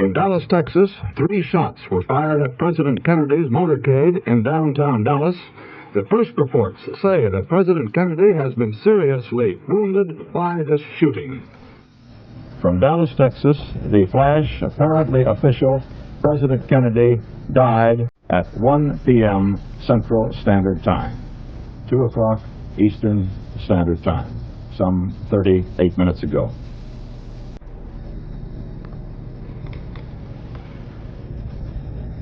In Dallas, Texas, 3 shots were fired at President Kennedy's motorcade in downtown Dallas. The first reports say that President Kennedy has been seriously wounded by this shooting. From Dallas, Texas, the flash, apparently official, President Kennedy died at 1 p.m. Central Standard Time, 2 o'clock Eastern Standard Time, some 38 minutes ago.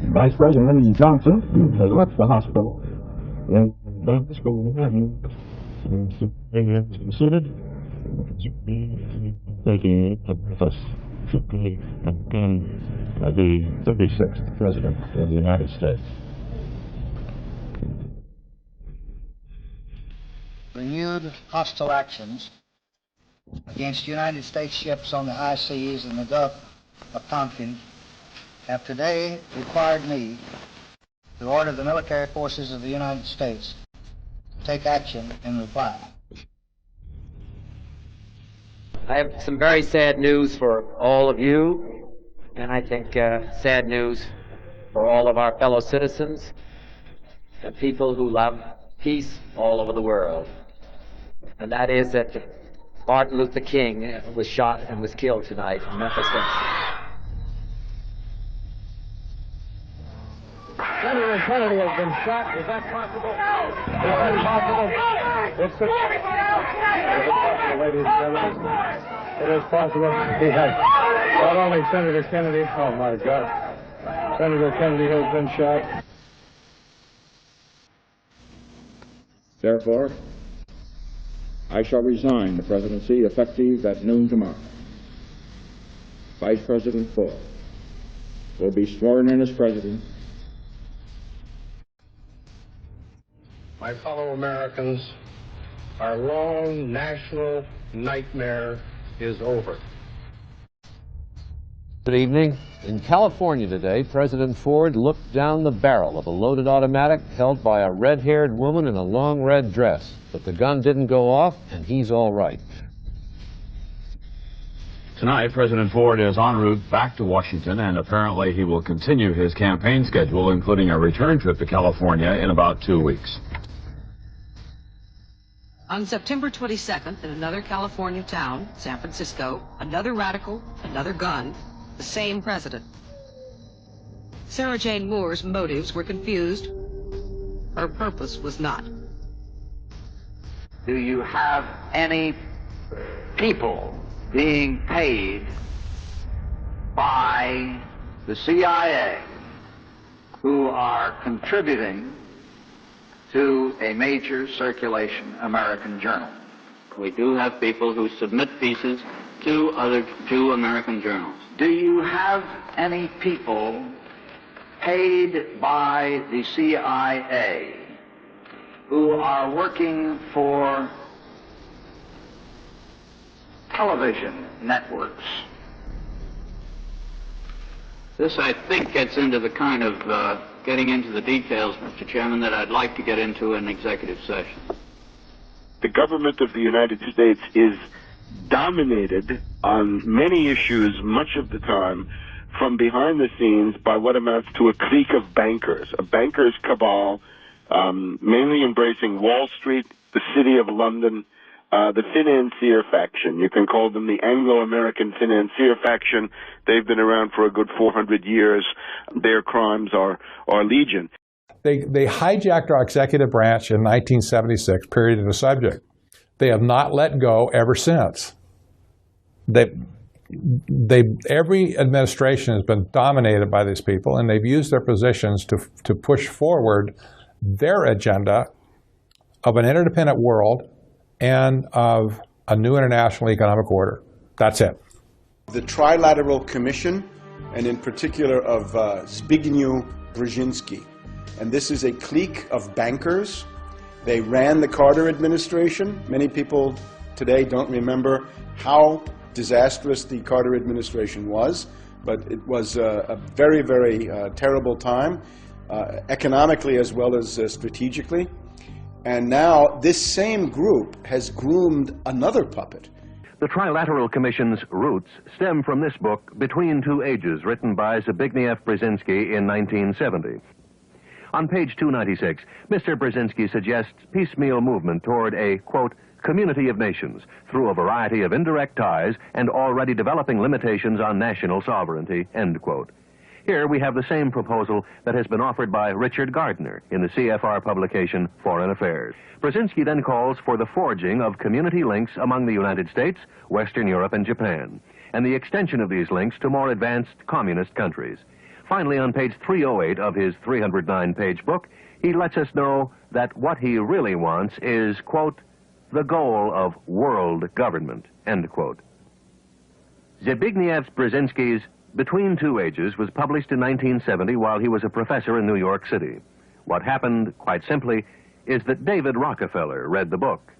Vice President Johnson has left the hospital and the school considered taking the 36th President of the United States. Renewed hostile actions against United States ships on the high seas in the Gulf of Tonkin have today required me to order the military forces of the United States to take action in reply. I have some very sad news for all of you, and I think sad news for all of our fellow citizens and people who love peace all over the world. And that is that Martin Luther King was shot and was killed tonight in Memphis, Tennessee. Senator Kennedy has been shot. Is that possible? No! Is that possible? It's possible, ladies and gentlemen. It is possible. He has. Not only Senator Kennedy, oh my God. Senator Kennedy has been shot. Therefore, I shall resign the presidency effective at noon tomorrow. Vice President Ford will be sworn in as president. My fellow Americans, our long national nightmare is over. Good evening. In California today, President Ford looked down the barrel of a loaded automatic held by a red-haired woman in a long red dress. But the gun didn't go off, and he's all right. Tonight, President Ford is en route back to Washington, and apparently he will continue his campaign schedule, including a return trip to California in about 2 weeks. On September 22nd, in another California town, San Francisco, another radical, another gun, the same president. Sarah Jane Moore's motives were confused. Her purpose was not. Do you have any people being paid by the CIA who are contributing to a major circulation American journal? We do have people who submit pieces to American journals. Do you have any people paid by the CIA who are working for television networks? This, I think, gets into the kind of getting into the details, Mr. Chairman, that I'd like to get into in executive session. The government of the United States is dominated on many issues much of the time from behind the scenes by what amounts to a clique of bankers, a bankers' cabal, mainly embracing Wall Street, the City of London, the financier faction. You can call them the Anglo-American financier faction. They've been around for a good 400 years. Their crimes are legion. They hijacked our executive branch in 1976, period of the subject. They have not let go ever since. Every administration has been dominated by these people, and they've used their positions to push forward their agenda of an interdependent world and of a new international economic order. That's it. The Trilateral Commission, and in particular of Zbigniew Brzezinski. And this is a clique of bankers. They ran the Carter administration. Many people today don't remember how disastrous the Carter administration was, but it was a very, very terrible time, economically as well as strategically. And now this same group has groomed another puppet. The Trilateral Commission's roots stem from this book, Between Two Ages, written by Zbigniew-Brzezinski in 1970. On page 296, Mr. Brzezinski suggests piecemeal movement toward a, quote, community of nations through a variety of indirect ties and already developing limitations on national sovereignty, end quote. Here we have the same proposal that has been offered by Richard Gardner in the CFR publication Foreign Affairs. Brzezinski then calls for the forging of community links among the United States, Western Europe, and Japan, and the extension of these links to more advanced communist countries. Finally, on page 308 of his 309-page book, he lets us know that what he really wants is, quote, the goal of world government, end quote. Zbigniew-Brzezinski's Between Two Ages was published in 1970 while he was a professor in New York City. What happened, quite simply, is that David Rockefeller read the book.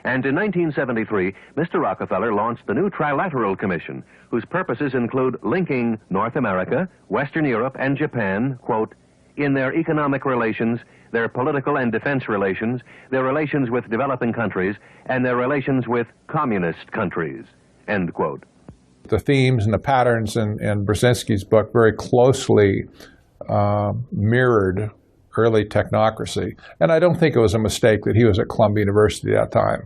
And in 1973, Mr. Rockefeller launched the new Trilateral Commission, whose purposes include linking North America, Western Europe, and Japan, quote, in their economic relations, their political and defense relations, their relations with developing countries, and their relations with communist countries, end quote. The themes and the patterns in Brzezinski's book very closely mirrored early technocracy. And I don't think it was a mistake that he was at Columbia University at that time.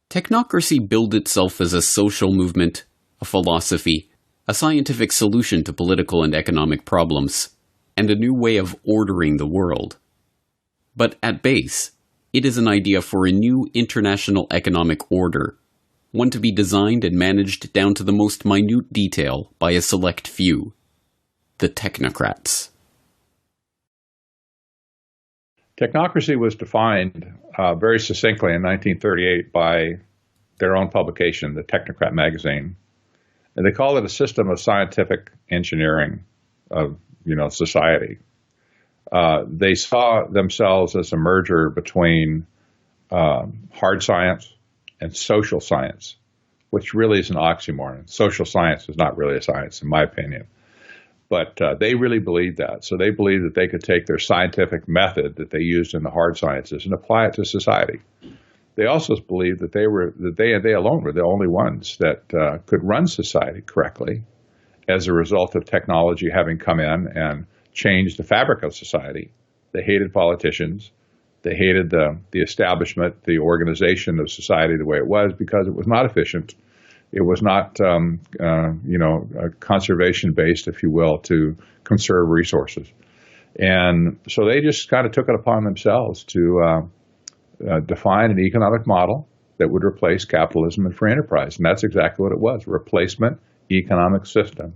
Technocracy billed itself as a social movement, a philosophy, a scientific solution to political and economic problems, and a new way of ordering the world. But at base, it is an idea for a new international economic order, one to be designed and managed down to the most minute detail by a select few, the technocrats. Technocracy was defined very succinctly in 1938 by their own publication, the Technocrat magazine. And they called it a system of scientific engineering of, society. They saw themselves as a merger between hard science and social science, which really is an oxymoron. Social science is not really a science, in my opinion. But they really believed that. So they believed that they could take their scientific method that they used in the hard sciences and apply it to society. They also believed that they alone were the only ones that could run society correctly as a result of technology having come in and changed the fabric of society. They hated politicians. They hated the establishment, the organization of society the way it was, because it was not efficient. It was not, conservation-based, if you will, to conserve resources. And so they just kind of took it upon themselves to define an economic model that would replace capitalism and free enterprise. And that's exactly what it was, a replacement economic system.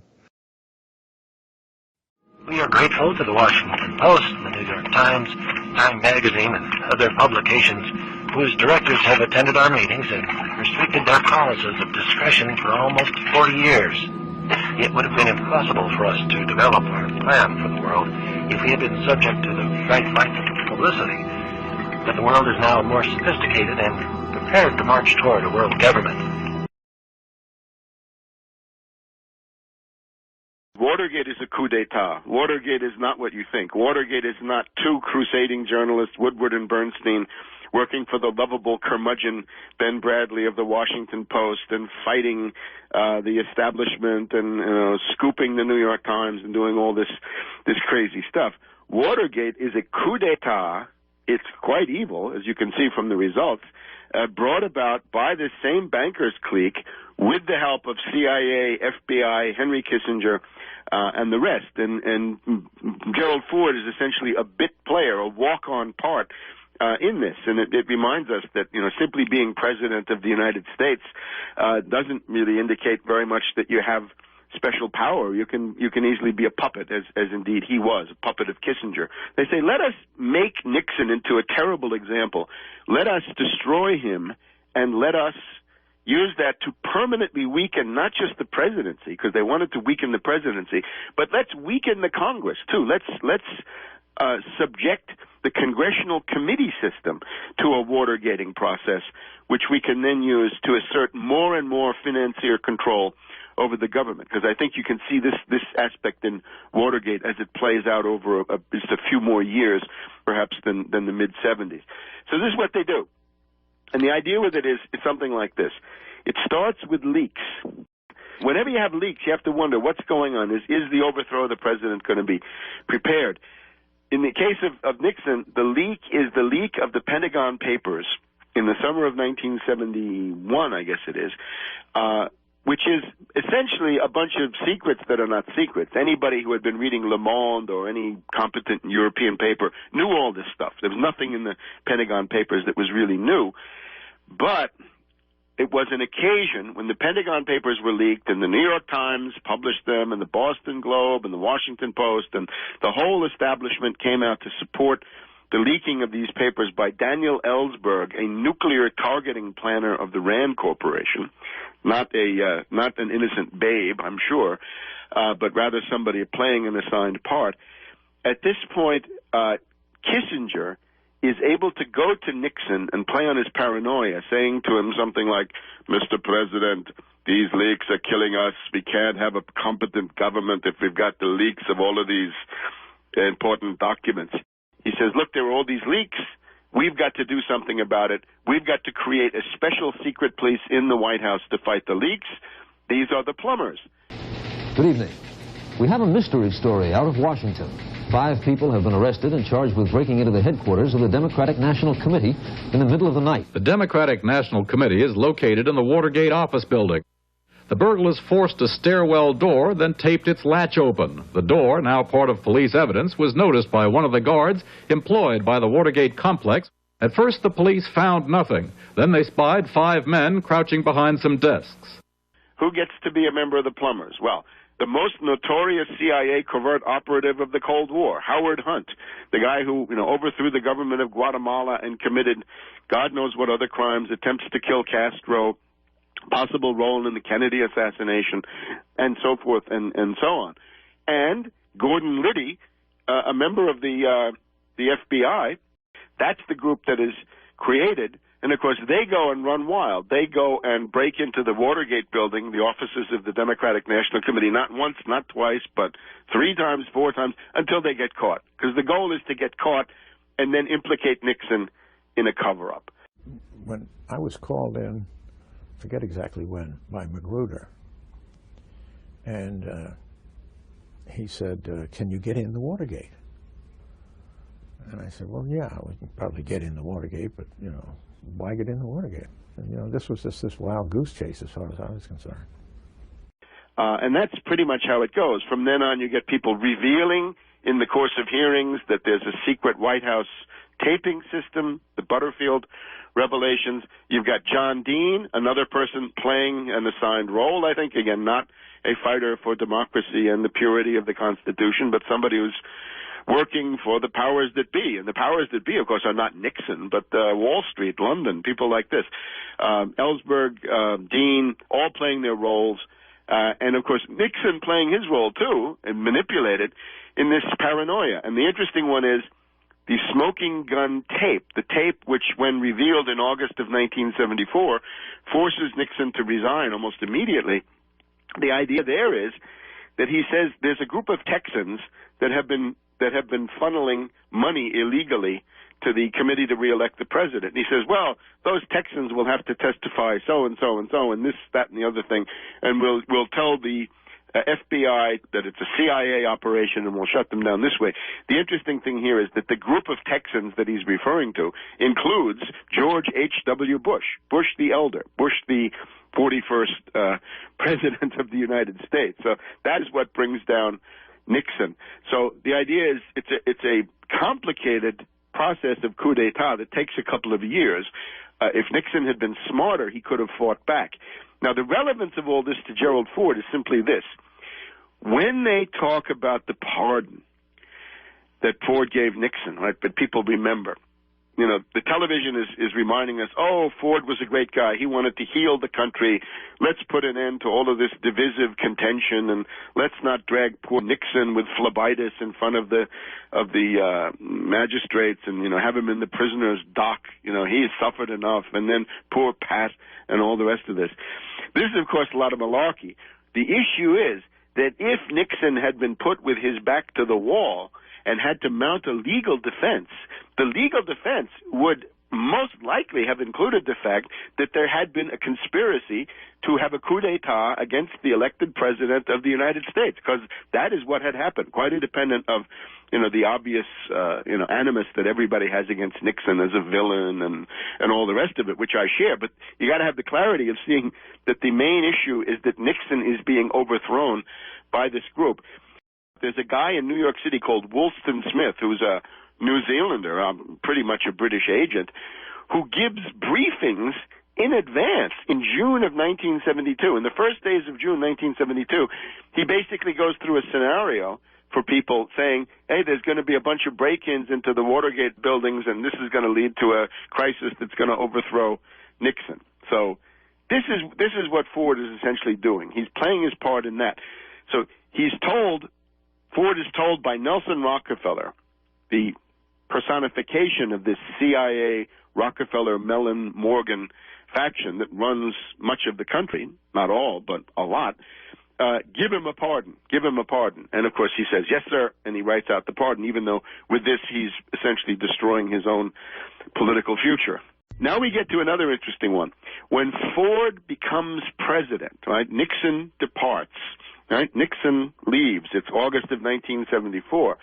We are grateful to the Washington Post, the New York Times, Time Magazine, and other publications whose directors have attended our meetings and restricted their policies of discretion for almost 40 years. It would have been impossible for us to develop our plan for the world if we had been subject to the bright light of publicity. But the world is now more sophisticated and prepared to march toward a world government. Watergate is a coup d'etat. Watergate is not what you think. Watergate is not two crusading journalists, Woodward and Bernstein, working for the lovable curmudgeon Ben Bradley of the Washington Post and fighting the establishment and scooping the New York Times and doing all this crazy stuff. Watergate is a coup d'etat. It's quite evil, as you can see from the results, brought about by this same bankers clique with the help of CIA, FBI, Henry Kissinger, and the rest. And Gerald Ford is essentially a bit player, a walk-on part in this. And it reminds us that, simply being president of the United States doesn't really indicate very much that you have special power. You can easily be a puppet, as indeed he was, a puppet of Kissinger. They say, let us make Nixon into a terrible example. Let us destroy him, and let us use that to permanently weaken not just the presidency, because they wanted to weaken the presidency, but let's weaken the Congress too. Let's subject the congressional committee system to a Watergating process, which we can then use to assert more and more financier control over the government. Because I think you can see this aspect in Watergate as it plays out over just a few more years, perhaps, than the mid-'70s. So this is what they do. And the idea with it is something like this. It starts with leaks. Whenever you have leaks, you have to wonder what's going on. Is the overthrow of the president going to be prepared? In the case of Nixon, the leak is the leak of the Pentagon Papers in the summer of 1971, I guess it is, which is essentially a bunch of secrets that are not secrets. Anybody who had been reading Le Monde or any competent European paper knew all this stuff. There was nothing in the Pentagon Papers that was really new. But it was an occasion when the Pentagon Papers were leaked and the New York Times published them and the Boston Globe and the Washington Post and the whole establishment came out to support the leaking of these papers by Daniel Ellsberg, a nuclear targeting planner of the Rand Corporation, not an innocent babe, I'm sure, but rather somebody playing an assigned part. At this point, Kissinger is able to go to Nixon and play on his paranoia, saying to him something like, Mr. President, these leaks are killing us. We can't have a competent government if we've got the leaks of all of these important documents. He says, look, there are all these leaks. We've got to do something about it. We've got to create a special secret police in the White House to fight the leaks. These are the plumbers. Good evening. We have a mystery story out of Washington. 5 people have been arrested and charged with breaking into the headquarters of the Democratic National Committee in the middle of the night. The Democratic National Committee is located in the Watergate office building. The burglars forced a stairwell door, then taped its latch open. The door, now part of police evidence, was noticed by one of the guards employed by the Watergate complex. At first, the police found nothing. Then they spied 5 men crouching behind some desks. Who gets to be a member of the plumbers? Well, the most notorious CIA covert operative of the Cold War, Howard Hunt, the guy who, overthrew the government of Guatemala and committed God knows what other crimes, attempts to kill Castro, possible role in the Kennedy assassination, and so forth and so on. And Gordon Liddy, a member of the FBI, that's the group that is created. And, of course, they go and run wild. They go and break into the Watergate building, the offices of the Democratic National Committee, not once, not twice, but 3 times, 4 times, until they get caught. Because the goal is to get caught and then implicate Nixon in a cover-up. When I was called in, I forget exactly when, by Magruder, and he said, can you get in the Watergate? And I said, well, yeah, we can probably get in the Watergate, but, why get in the Watergate? And, this was just this wild goose chase as far as I was concerned. And that's pretty much how it goes. From then on, you get people revealing in the course of hearings that there's a secret White House taping system, the Butterfield revelations. You've got John Dean, another person playing an assigned role, I think, again, not a fighter for democracy and the purity of the Constitution, but somebody who's working for the powers that be. And the powers that be, of course, are not Nixon, but Wall Street, London, people like this. Ellsberg, Dean, all playing their roles. And, of course, Nixon playing his role, too, and manipulated in this paranoia. And the interesting one is the smoking gun tape, the tape which, when revealed in August of 1974, forces Nixon to resign almost immediately. The idea there is that he says there's a group of Texans that have been funneling money illegally to the committee to reelect the president. And he says, well, those Texans will have to testify so and so and so and this, that, and the other thing, and we'll tell the FBI that it's a CIA operation and we'll shut them down this way. The interesting thing here is that the group of Texans that he's referring to includes George H.W. Bush, Bush the elder, Bush the 41st president of the United States. So that is what brings down Nixon. So the idea is it's a complicated process of coup d'etat that takes a couple of years. If Nixon had been smarter, he could have fought back. Now, the relevance of all this to Gerald Ford is simply this. When they talk about the pardon that Ford gave Nixon, right, but people remember, the television is reminding us, oh, Ford was a great guy. He wanted to heal the country. Let's put an end to all of this divisive contention, and let's not drag poor Nixon with phlebitis in front of the magistrates and, have him in the prisoner's dock. He suffered enough, and then poor Pat and all the rest of this. This is, of course, a lot of malarkey. The issue is that if Nixon had been put with his back to the wall and had to mount a legal defense, The legal defense would most likely have included the fact that there had been a conspiracy to have a coup d'etat against the elected president of the United States, because that is what had happened, quite independent of, the obvious, animus that everybody has against Nixon as a villain and all the rest of it, which I share. But you got to have the clarity of seeing that the main issue is that Nixon is being overthrown by this group. There's a guy in New York City called Woolston Smith, who's a New Zealander, pretty much a British agent, who gives briefings in advance in June of 1972. In the first days of June 1972, he basically goes through a scenario for people saying, hey, there's going to be a bunch of break-ins into the Watergate buildings, and this is going to lead to a crisis that's going to overthrow Nixon. So this is what Ford is essentially doing. He's playing his part in that. So Ford is told by Nelson Rockefeller, the personification of this CIA, Rockefeller, Mellon, Morgan faction that runs much of the country, not all, but a lot, give him a pardon, give him a pardon. And, of course, he says, yes, sir, and he writes out the pardon, even though with this he's essentially destroying his own political future. Now we get to another interesting one. When Ford becomes president, right, Nixon departs, right, Nixon leaves. It's August of 1974.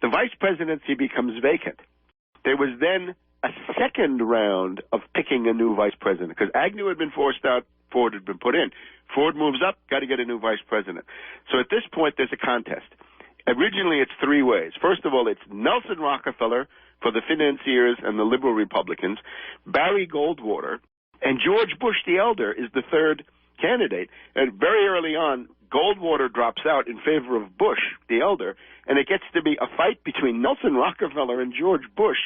The vice presidency becomes vacant. There was then a second round of picking a new vice president, because Agnew had been forced out, Ford had been put in. Ford moves up, got to get a new vice president. So at this point, there's a contest. Originally, it's three ways. First of all, it's Nelson Rockefeller for the financiers and the liberal Republicans, Barry Goldwater, and George Bush the Elder is the third candidate. And very early on, Goldwater drops out in favor of Bush the Elder, and it gets to be a fight between Nelson Rockefeller and George Bush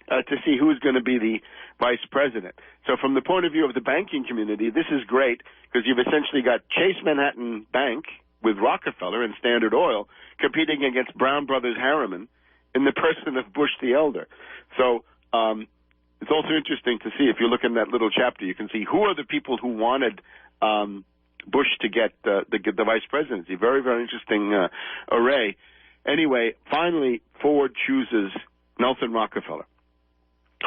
to see who's going to be the vice president. So from the point of view of the banking community, this is great, because you've essentially got Chase Manhattan Bank with Rockefeller and Standard Oil competing against Brown Brothers Harriman in the person of Bush the Elder. So it's also interesting to see, if you look in that little chapter, you can see who are the people who wanted Bush to get the vice presidency. Very, very interesting array. Anyway, finally, Ford chooses Nelson Rockefeller,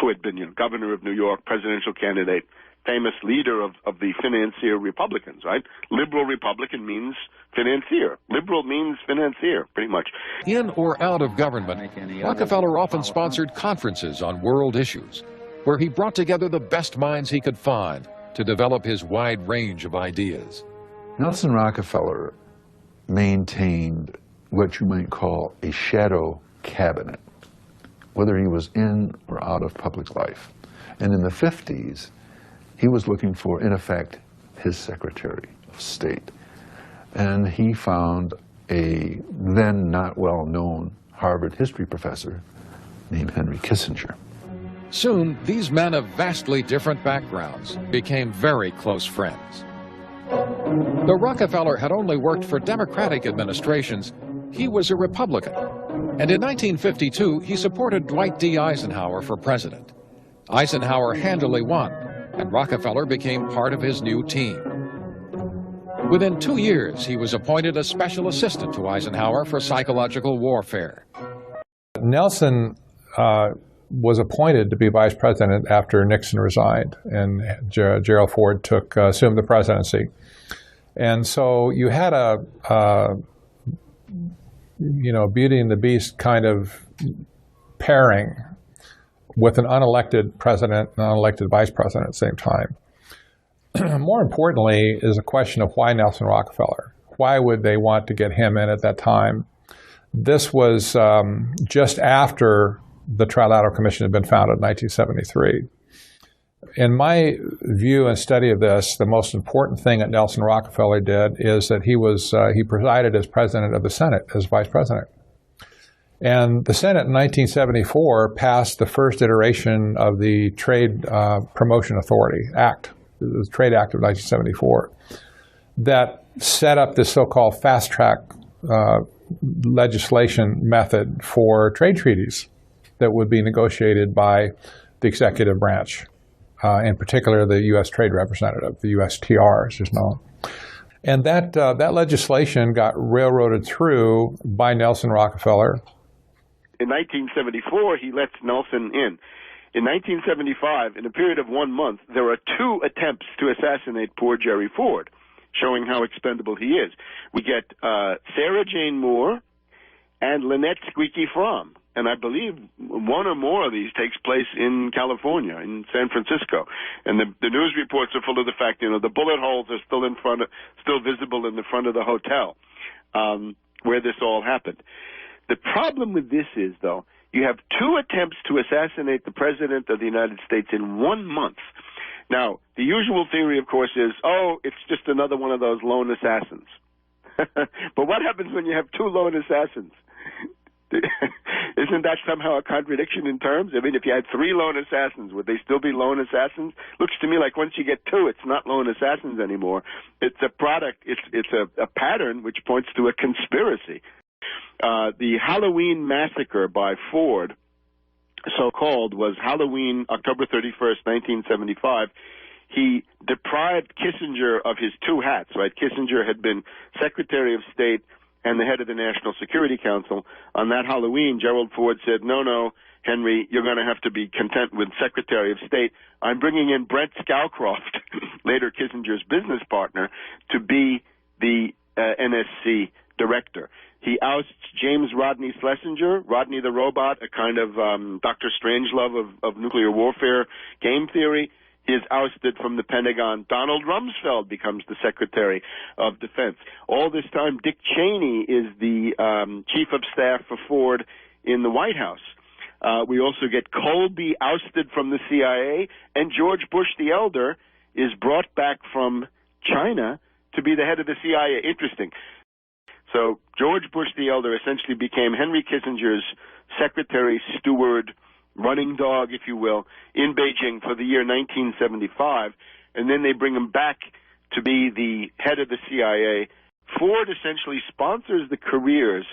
who had been, governor of New York, presidential candidate, famous leader of the financier Republicans, right? Liberal Republican means financier. Liberal means financier, pretty much. In or out of government, Rockefeller often sponsored conferences on world issues, where he brought together the best minds he could find to develop his wide range of ideas. Nelson Rockefeller maintained what you might call a shadow cabinet, whether he was in or out of public life. And in the 50s, he was looking for, in effect, his Secretary of State. And he found a then not well-known Harvard history professor named Henry Kissinger. Soon, these men of vastly different backgrounds became very close friends. Though Rockefeller had only worked for Democratic administrations, he was a Republican. And in 1952, he supported Dwight D. Eisenhower for president. Eisenhower handily won, and Rockefeller became part of his new team. Within 2 years, he was appointed a special assistant to Eisenhower for psychological warfare. Nelson was appointed to be vice president after Nixon resigned, and Gerald Ford assumed the presidency. And so you had a Beauty and the Beast kind of pairing with an unelected president and an unelected vice president at the same time. More importantly is a question of why Nelson Rockefeller. Why would they want to get him in at that time? This was just after the Trilateral Commission had been founded in 1973. In my view and study of this, the most important thing that Nelson Rockefeller did is that he presided as president of the Senate, as vice president. And the Senate in 1974 passed the first iteration of the Trade Promotion Authority Act, the Trade Act of 1974, that set up this so-called fast-track legislation method for trade treaties that would be negotiated by the executive branch. In particular, the U.S. Trade Representative, the USTR, as is known. And that legislation got railroaded through by Nelson Rockefeller In 1974, he lets Nelson in. In 1975, in a period of 1 month, there are 2 attempts to assassinate poor Jerry Ford, showing how expendable he is. We get Sarah Jane Moore and Lynette Squeaky Fromm. And I believe one or more of these takes place in California, in San Francisco. And the news reports are full of the fact, the bullet holes are still visible in the front of the hotel where this all happened. The problem with this is, though, you have 2 attempts to assassinate the President of the United States in 1 month. Now, the usual theory, of course, is, it's just another one of those lone assassins. But what happens when you have 2 lone assassins? Isn't that somehow a contradiction in terms? I mean, if you had 3 lone assassins, would they still be lone assassins? Looks to me like once you get 2, it's not lone assassins anymore. It's a product, it's a pattern which points to a conspiracy. The Halloween massacre by Ford, so-called, was Halloween, October 31st, 1975. He deprived Kissinger of his 2 hats, right? Kissinger had been Secretary of State and the head of the National Security Council. On that Halloween, Gerald Ford said, no, Henry, you're going to have to be content with Secretary of State. I'm bringing in Brent Scowcroft, later Kissinger's business partner, to be the NSC director. He ousts James Rodney Schlesinger, Rodney the Robot, a kind of Dr. Strangelove of nuclear warfare game theory. He is ousted from the Pentagon. Donald Rumsfeld becomes the Secretary of Defense. All this time, Dick Cheney is the Chief of Staff for Ford in the White House. We also get Colby ousted from the CIA, and George Bush the Elder is brought back from China to be the head of the CIA. Interesting. So George Bush the Elder essentially became Henry Kissinger's secretary, steward, running dog, if you will, in Beijing for the year 1975, and then they bring him back to be the head of the CIA. Ford essentially sponsors the careers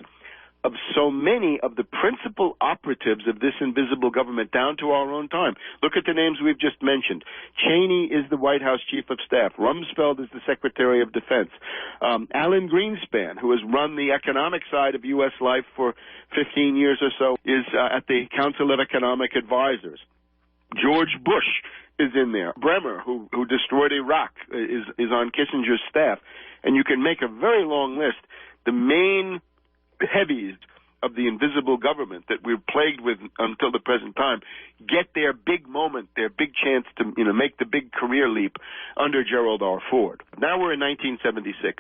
of so many of the principal operatives of this invisible government down to our own time. Look at the names we've just mentioned. Cheney is the White House Chief of Staff. Rumsfeld is the Secretary of Defense. Alan Greenspan, who has run the economic side of U.S. life for 15 years or so, is at the Council of Economic Advisors. George Bush is in there. Bremer, who destroyed Iraq, is on Kissinger's staff. And you can make a very long list. The main heavies of the invisible government that we're plagued with until the present time get their big moment, their big chance to make the big career leap under Gerald R. Ford. Now we're in 1976.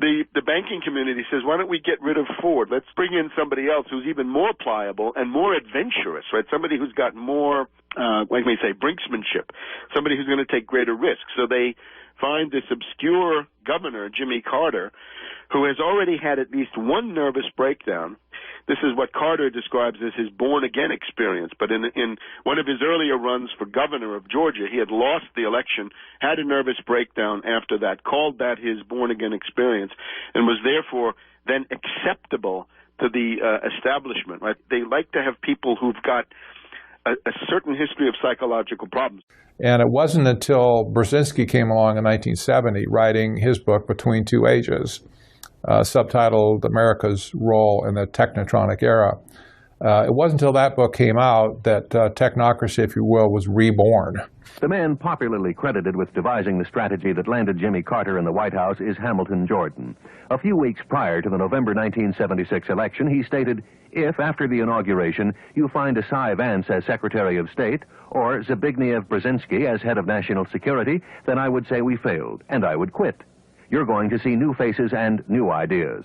The banking community says, why don't we get rid of Ford? Let's bring in somebody else who's even more pliable and more adventurous, right? Somebody who's got more, like we say, brinksmanship, somebody who's going to take greater risks. So they find this obscure governor, Jimmy Carter, who has already had at least one nervous breakdown. This is what Carter describes as his born-again experience. But in one of his earlier runs for governor of Georgia, he had lost the election, had a nervous breakdown after that, called that his born-again experience, and was therefore then acceptable to the establishment. Right? They like to have people who've got a certain history of psychological problems. And it wasn't until Brzezinski came along in 1970, writing his book, Between Two Ages, subtitled America's Role in the Technotronic Era. It wasn't until that book came out that Technocracy, if you will, was reborn. The man popularly credited with devising the strategy that landed Jimmy Carter in the White House is Hamilton Jordan. A few weeks prior to the November 1976 election, he stated, if, after the inauguration, you find a Cy Vance as Secretary of State or Zbigniew Brzezinski as head of national security, then I would say we failed, and I would quit. You're going to see new faces and new ideas.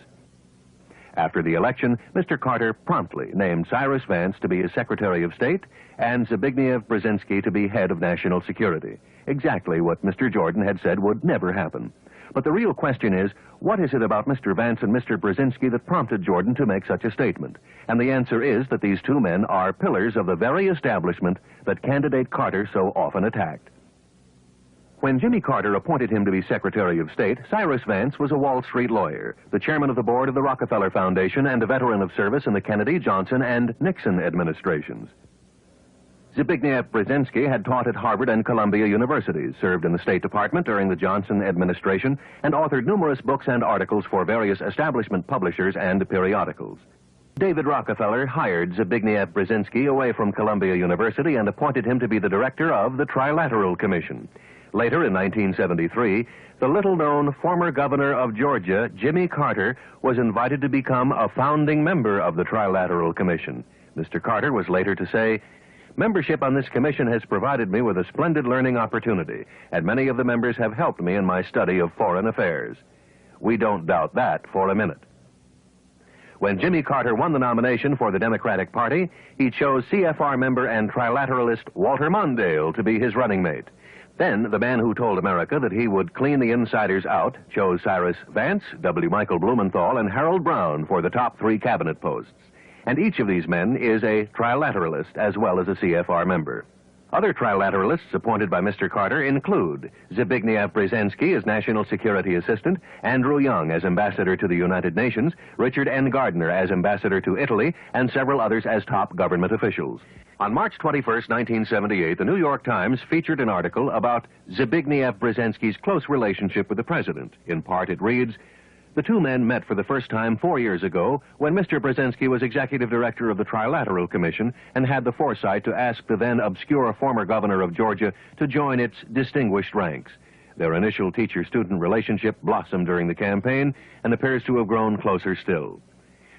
After the election, Mr. Carter promptly named Cyrus Vance to be his Secretary of State and Zbigniew Brzezinski to be head of national security. Exactly what Mr. Jordan had said would never happen. But the real question is, what is it about Mr. Vance and Mr. Brzezinski that prompted Jordan to make such a statement? And the answer is that these two men are pillars of the very establishment that candidate Carter so often attacked. When Jimmy Carter appointed him to be Secretary of State, Cyrus Vance was a Wall Street lawyer, the chairman of the board of the Rockefeller Foundation, and a veteran of service in the Kennedy, Johnson, and Nixon administrations. Zbigniew Brzezinski had taught at Harvard and Columbia universities, served in the State Department during the Johnson administration, and authored numerous books and articles for various establishment publishers and periodicals. David Rockefeller hired Zbigniew Brzezinski away from Columbia University and appointed him to be the director of the Trilateral Commission. Later, in 1973, the little-known former governor of Georgia, Jimmy Carter, was invited to become a founding member of the Trilateral Commission. Mr. Carter was later to say, "Membership on this commission has provided me with a splendid learning opportunity, and many of the members have helped me in my study of foreign affairs." We don't doubt that for a minute. When Jimmy Carter won the nomination for the Democratic Party, he chose CFR member and trilateralist Walter Mondale to be his running mate. Then, the man who told America that he would clean the insiders out chose Cyrus Vance, W. Michael Blumenthal, and Harold Brown for the top 3 cabinet posts. And each of these men is a trilateralist as well as a CFR member. Other trilateralists appointed by Mr. Carter include Zbigniew Brzezinski as National Security Assistant, Andrew Young as Ambassador to the United Nations, Richard N. Gardner as Ambassador to Italy, and several others as top government officials. On March 21st, 1978, the New York Times featured an article about Zbigniew Brzezinski's close relationship with the president. In part, it reads, "The two men met for the first time 4 years ago when Mr. Brzezinski was executive director of the Trilateral Commission and had the foresight to ask the then obscure former governor of Georgia to join its distinguished ranks. Their initial teacher-student relationship blossomed during the campaign and appears to have grown closer still.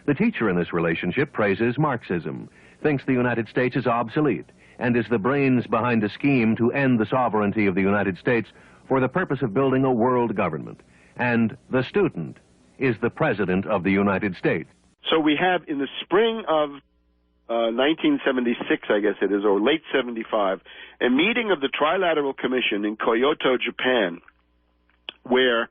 The teacher in this relationship praises Marxism, thinks the United States is obsolete, and is the brains behind a scheme to end the sovereignty of the United States for the purpose of building a world government. And the student is the President of the United States." So we have in the spring of 1976, I guess it is, or late 75, a meeting of the Trilateral Commission in Kyoto, Japan, where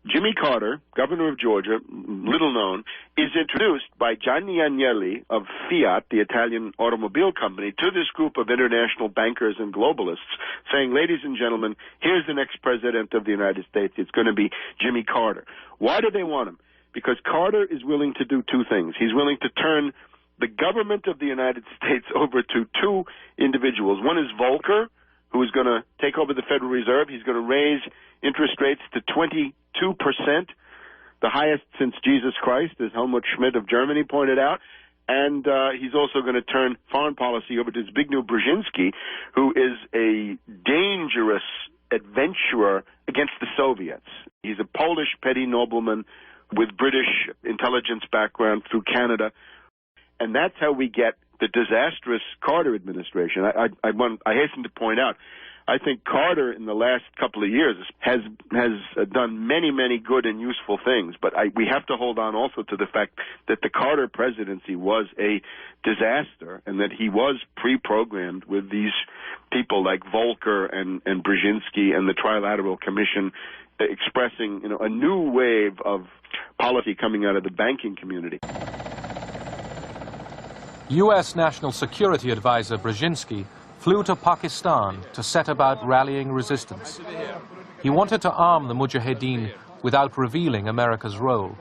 Jimmy Carter, governor of Georgia, little known, is introduced by Gianni Agnelli of Fiat, the Italian automobile company, to this group of international bankers and globalists, saying, "Ladies and gentlemen, here's the next president of the United States. It's going to be Jimmy Carter." Why do they want him? Because Carter is willing to do 2 things. He's willing to turn the government of the United States over to 2 individuals. One is Volcker, who is going to take over the Federal Reserve. He's going to raise interest rates to 22%, the highest since Jesus Christ, as Helmut Schmidt of Germany pointed out. And he's also going to turn foreign policy over to Zbigniew Brzezinski, who is a dangerous adventurer against the Soviets. He's a Polish petty nobleman with British intelligence background through Canada. And that's how we get the disastrous Carter administration. I hasten to point out, I think Carter in the last couple of years has done many, many good and useful things, but we have to hold on also to the fact that the Carter presidency was a disaster and that he was pre-programmed with these people like Volcker and Brzezinski and the Trilateral Commission expressing, a new wave of policy coming out of the banking community. U.S. National Security Advisor Brzezinski flew to Pakistan to set about rallying resistance. He wanted to arm the Mujahideen without revealing America's role.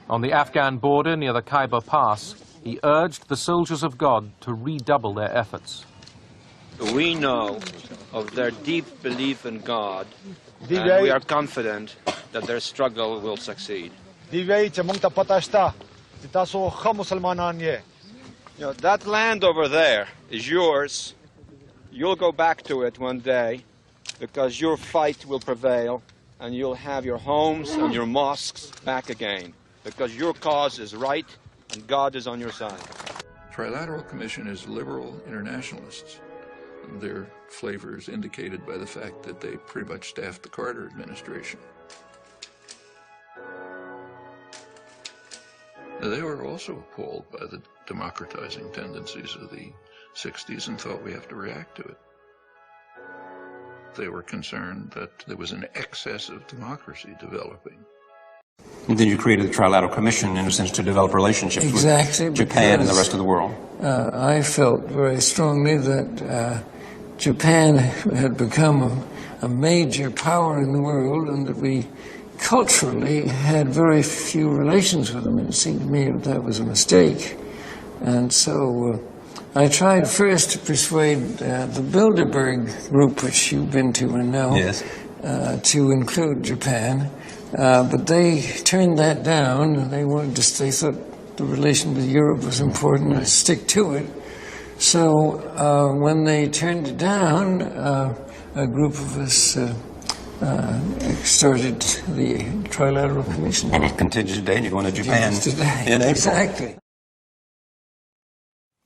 On the Afghan border near the Khyber Pass, he urged the soldiers of God to redouble their efforts. We know of their deep belief in God, and we are confident that their struggle will succeed. That land over there is yours. You'll go back to it one day because your fight will prevail and you'll have your homes and your mosques back again because your cause is right and God is on your side. Trilateral Commission is liberal internationalists. Their flavor is indicated by the fact that they pretty much staffed the Carter administration. They were also appalled by the democratizing tendencies of the 60s and thought we have to react to it. They were concerned that there was an excess of democracy developing. And then you created the Trilateral Commission, in a sense, to develop relationships with Japan and the rest of the world. I felt very strongly that Japan had become a major power in the world and that we culturally had very few relations with them. It seemed to me that was a mistake. And so I tried first to persuade the Bilderberg group, which you've been to and know, yes, to include Japan. But they turned that down. They thought the relation with Europe was important and stick to it. So when they turned it down, a group of us started the Trilateral Commission. And it continues today, and you're going to Japan in April. Exactly.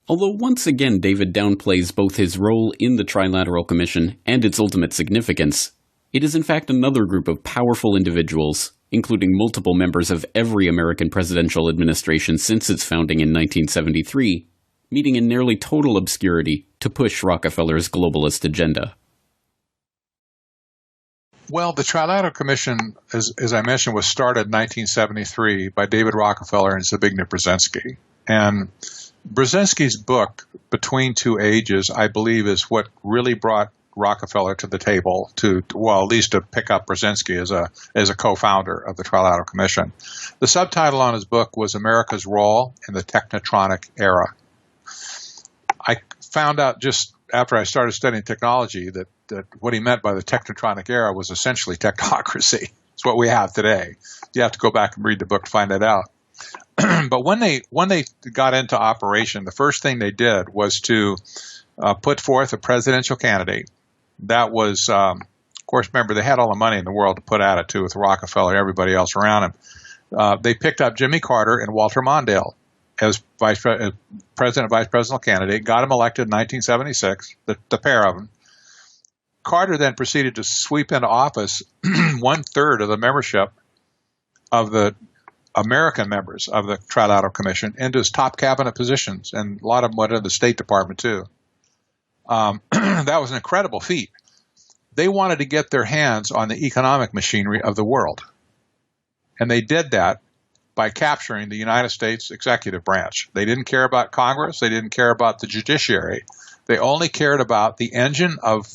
Although once again David downplays both his role in the Trilateral Commission and its ultimate significance, it is in fact another group of powerful individuals, including multiple members of every American presidential administration since its founding in 1973, meeting in nearly total obscurity to push Rockefeller's globalist agenda. Well, the Trilateral Commission, as I mentioned, was started in 1973 by David Rockefeller and Zbigniew Brzezinski. And Brzezinski's book, Between Two Ages, I believe is what really brought Rockefeller to the table at least to pick up Brzezinski as a co-founder of the Trilateral Commission. The subtitle on his book was America's Role in the Technocratic Era. I found out just after I started studying technology that what he meant by the Technocratic Era was essentially technocracy. It's what we have today. You have to go back and read the book to find that out. But when they got into operation, the first thing they did was to put forth a presidential candidate. That was, of course, remember, they had all the money in the world to put at it, too, with Rockefeller and everybody else around him. They picked up Jimmy Carter and Walter Mondale as president and vice presidential candidate, got him elected in 1976, the pair of them. Carter then proceeded to sweep into office 1/3 of the membership of the American members of the Trilateral Commission into his top cabinet positions, and a lot of them went into the State Department too. That was an incredible feat. They wanted to get their hands on the economic machinery of the world, and they did that by capturing the United States executive branch. They didn't care about Congress. They didn't care about the judiciary. They only cared about the engine of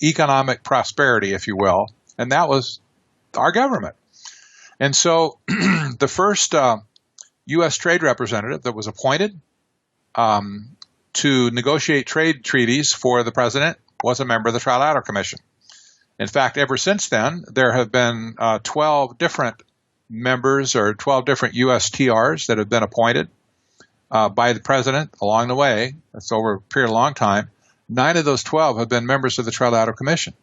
economic prosperity, if you will, and that was our government. And so the first U.S. trade representative that was appointed to negotiate trade treaties for the president was a member of the Trilateral Commission. In fact, ever since then, there have been 12 different members or 12 different USTRs that have been appointed by the president along the way. That's over a period of a long time. 9 of those 12 have been members of the Trilateral Commission.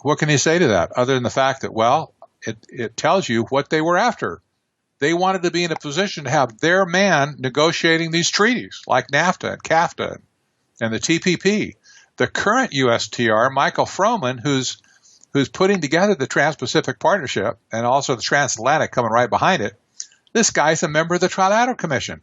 What can you say to that other than the fact that, well, it tells you what they were after. They wanted to be in a position to have their man negotiating these treaties like NAFTA and CAFTA and the TPP. The current USTR, Michael Froman, who's putting together the Trans-Pacific Partnership and also the Transatlantic coming right behind it, this guy's a member of the Trilateral Commission.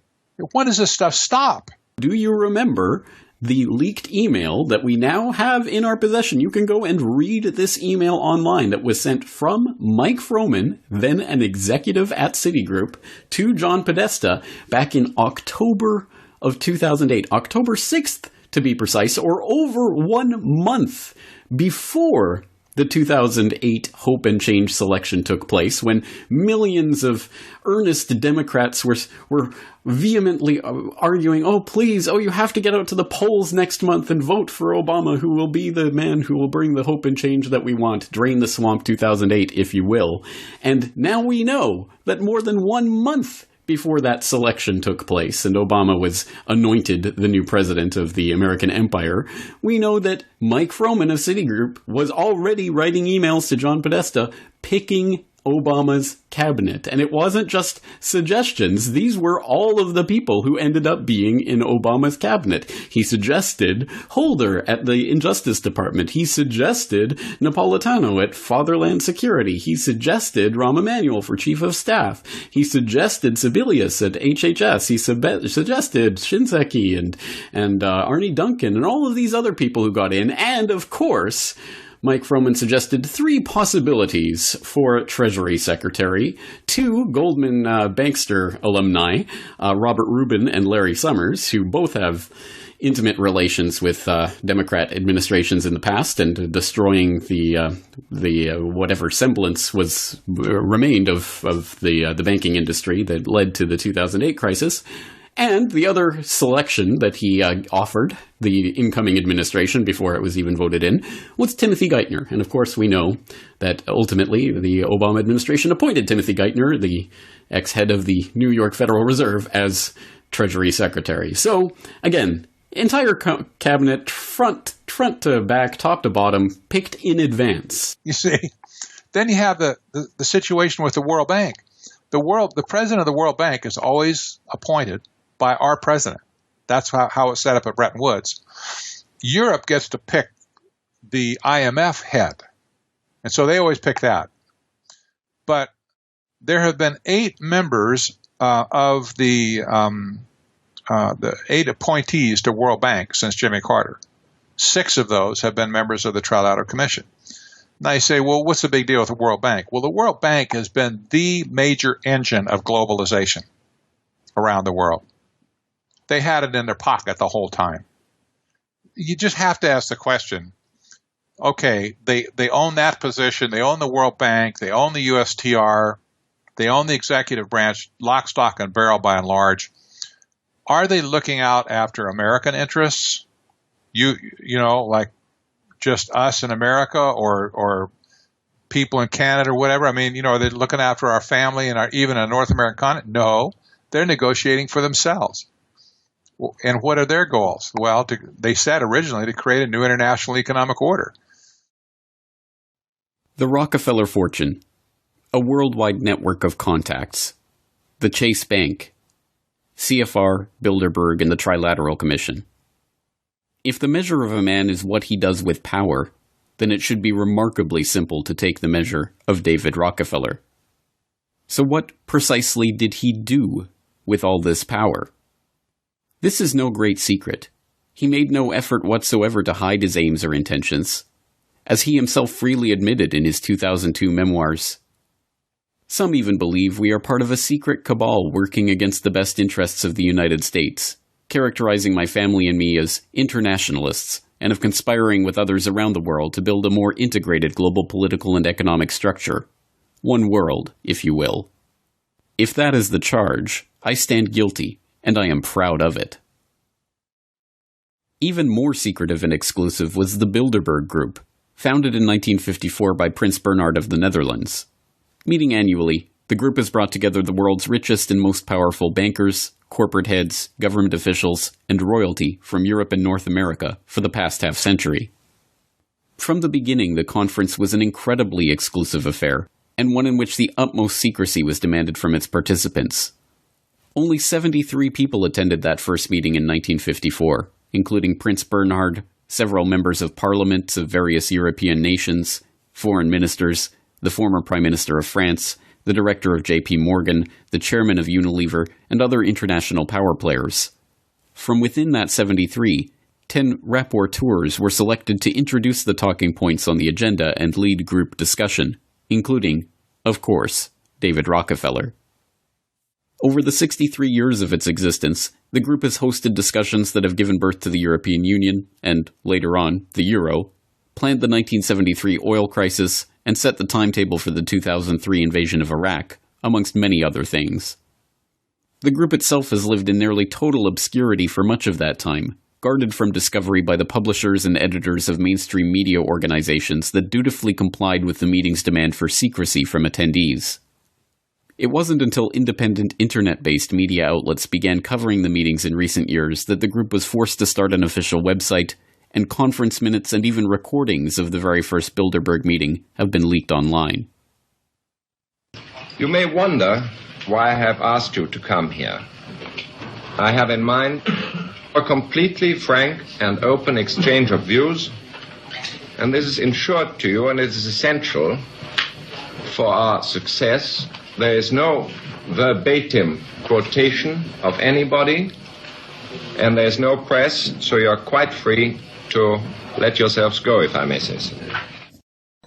When does this stuff stop? Do you remember the leaked email that we now have in our possession? You can go and read this email online that was sent from Mike Froman, then an executive at Citigroup, to John Podesta back in October of 2008, October 6th to be precise, or over 1 month before the 2008 Hope and Change selection took place, when millions of earnest Democrats were vehemently arguing, you have to get out to the polls next month and vote for Obama, who will be the man who will bring the hope and change that we want, drain the swamp 2008, if you will. And now we know that more than 1 month before that selection took place and Obama was anointed the new president of the American empire, we know that Mike Froman of Citigroup was already writing emails to John Podesta picking Obama's cabinet. And it wasn't just suggestions. These were all of the people who ended up being in Obama's cabinet. He suggested Holder at the Injustice Department. He suggested Napolitano at Fatherland Security. He suggested Rahm Emanuel for Chief of Staff. He suggested Sebelius at HHS. He suggested Shinseki and Arnie Duncan and all of these other people who got in. And, of course, Mike Froman suggested 3 possibilities for Treasury Secretary: 2 Goldman Bankster alumni, Robert Rubin and Larry Summers, who both have intimate relations with Democrat administrations in the past and destroying the whatever semblance remained of the banking industry that led to the 2008 crisis. And the other selection that he offered the incoming administration before it was even voted in was Timothy Geithner. And of course, we know that ultimately the Obama administration appointed Timothy Geithner, the ex-head of the New York Federal Reserve, as Treasury Secretary. So, again, entire cabinet, front to back, top to bottom, picked in advance. You see, then you have the situation with the World Bank. The president of the World Bank is always appointed by our president. That's how it's set up at Bretton Woods. Europe gets to pick the IMF head, and so they always pick that. But there have been 8 members of the 8 appointees to World Bank since Jimmy Carter. 6 of those have been members of the Trilateral Commission. Now you say, well, what's the big deal with the World Bank? Well, the World Bank has been the major engine of globalization around the world. They had it in their pocket the whole time. You just have to ask the question, okay, they own that position, they own the World Bank, they own the USTR, they own the executive branch, lock, stock, and barrel by and large. Are they looking out after American interests? You know, like just us in America or people in Canada or whatever? I mean, are they looking after our family and even a North American continent? No, they're negotiating for themselves. And what are their goals? Well, they said originally to create a new international economic order. The Rockefeller fortune, a worldwide network of contacts, the Chase Bank, CFR, Bilderberg, and the Trilateral Commission. If the measure of a man is what he does with power, then it should be remarkably simple to take the measure of David Rockefeller. So what precisely did he do with all this power? This is no great secret. He made no effort whatsoever to hide his aims or intentions, as he himself freely admitted in his 2002 memoirs. Some even believe we are part of a secret cabal working against the best interests of the United States, characterizing my family and me as internationalists, and of conspiring with others around the world to build a more integrated global political and economic structure. One world, if you will. If that is the charge, I stand guilty, and I am proud of it. Even more secretive and exclusive was the Bilderberg Group, founded in 1954 by Prince Bernhard of the Netherlands. Meeting annually, the group has brought together the world's richest and most powerful bankers, corporate heads, government officials, and royalty from Europe and North America for the past half-century. From the beginning, the conference was an incredibly exclusive affair, and one in which the utmost secrecy was demanded from its participants. Only 73 people attended that first meeting in 1954, including Prince Bernhard, several members of parliament of various European nations, foreign ministers, the former Prime Minister of France, the director of J.P. Morgan, the chairman of Unilever, and other international power players. From within that 73, 10 rapporteurs were selected to introduce the talking points on the agenda and lead group discussion, including, of course, David Rockefeller. Over the 63 years of its existence, the group has hosted discussions that have given birth to the European Union and, later on, the Euro, planned the 1973 oil crisis, and set the timetable for the 2003 invasion of Iraq, amongst many other things. The group itself has lived in nearly total obscurity for much of that time, guarded from discovery by the publishers and editors of mainstream media organizations that dutifully complied with the meeting's demand for secrecy from attendees. It wasn't until independent internet-based media outlets began covering the meetings in recent years that the group was forced to start an official website, and conference minutes and even recordings of the very first Bilderberg meeting have been leaked online. You may wonder why I have asked you to come here. I have in mind a completely frank and open exchange of views, and this is ensured to you, and it is essential for our success. There is no verbatim quotation of anybody, and there is no press, so you are quite free to let yourselves go, if I may say so.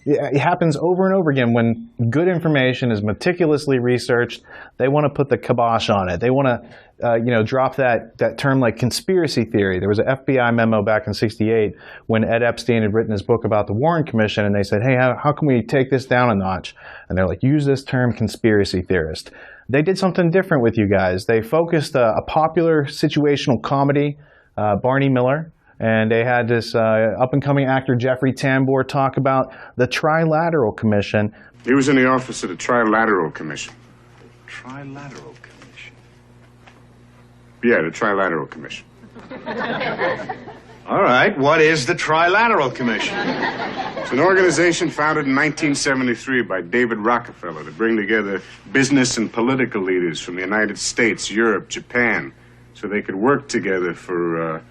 It happens over and over again when good information is meticulously researched. They want to put the kibosh on it. They want to, drop that term like conspiracy theory. There was an FBI memo back in '68 when Ed Epstein had written his book about the Warren Commission, and they said, hey, how can we take this down a notch? And they're like, use this term conspiracy theorist. they did something different with you guys. They focused a popular situational comedy, Barney Miller, and they had this up-and-coming actor, Jeffrey Tambor, talk about the Trilateral Commission. He was in the office of the Trilateral Commission. Trilateral Commission. Yeah, the Trilateral Commission. All right, what is the Trilateral Commission? It's an organization founded in 1973 by David Rockefeller to bring together business and political leaders from the United States, Europe, Japan, so they could work together for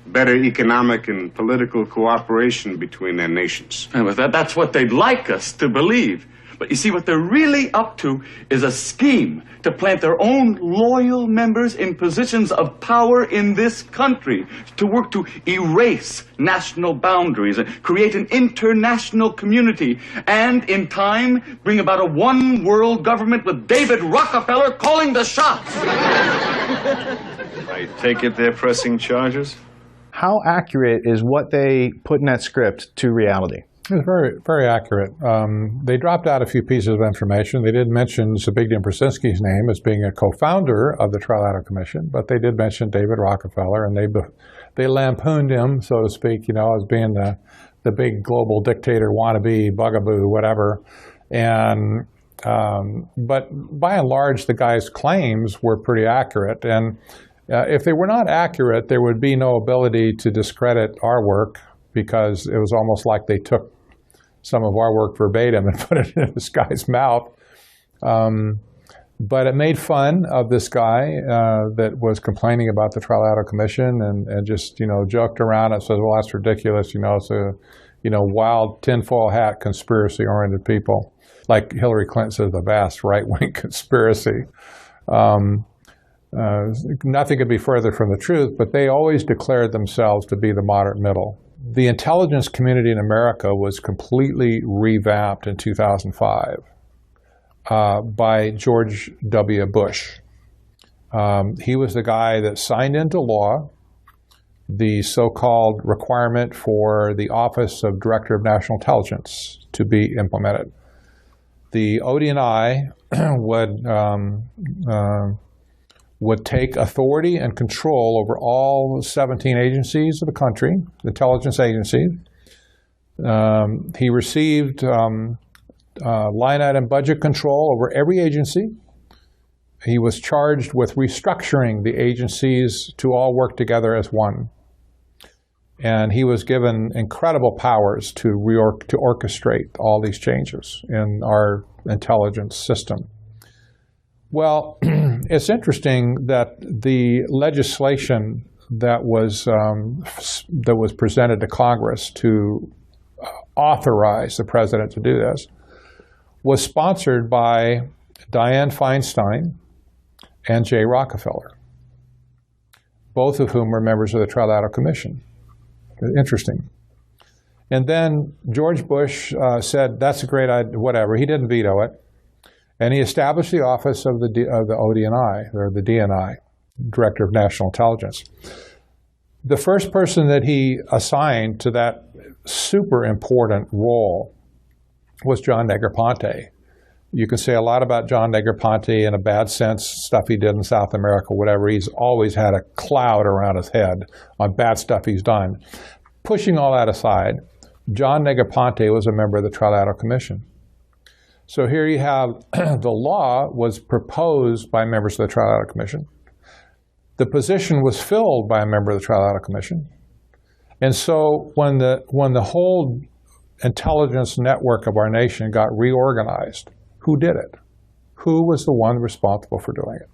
better economic and political cooperation between their nations. That's what they'd like us to believe. But you see, what they're really up to is a scheme to plant their own loyal members in positions of power in this country, to work to erase national boundaries and create an international community, and in time bring about a one-world government with David Rockefeller calling the shots. I take it they're pressing charges? How accurate is what they put in that script to reality? It's very, very accurate. They dropped out a few pieces of information. They didn't mention Zbigniew Brzezinski's name as being a co-founder of the Trilateral Commission, but they did mention David Rockefeller, and they lampooned him, so to speak, as being the big global dictator wannabe, bugaboo, whatever. And but by and large, the guy's claims were pretty accurate. And if they were not accurate, there would be no ability to discredit our work, because it was almost like they took some of our work verbatim and put it in this guy's mouth. But it made fun of this guy that was complaining about the Trilateral Commission and just, joked around and said, well, that's ridiculous, it's a, wild tinfoil hat conspiracy-oriented people. Like Hillary Clinton says, the vast right-wing conspiracy. Nothing could be further from the truth, but they always declared themselves to be the moderate middle. The intelligence community in America was completely revamped in 2005 by George W. Bush. He was the guy that signed into law the so-called requirement for the Office of Director of National Intelligence to be implemented. The ODNI would take authority and control over all 17 agencies of the country, intelligence agencies. He received line item budget control over every agency. He was charged with restructuring the agencies to all work together as one. And he was given incredible powers to orchestrate all these changes in our intelligence system. Well, it's interesting that the legislation that was presented to Congress to authorize the president to do this was sponsored by Dianne Feinstein and Jay Rockefeller, both of whom were members of the Trilateral Commission. Interesting. And then George Bush said, that's a great idea, whatever. He didn't veto it. And he established the office of the ODNI, or the DNI, Director of National Intelligence. The first person that he assigned to that super important role was John Negroponte. You can say a lot about John Negroponte in a bad sense, stuff he did in South America, whatever. He's always had a cloud around his head on bad stuff he's done. Pushing all that aside, John Negroponte was a member of the Trilateral Commission. So here you have the law was proposed by members of the Trilateral Commission. The position was filled by a member of the Trilateral Commission. And so when the whole intelligence network of our nation got reorganized, who did it? Who was the one responsible for doing it?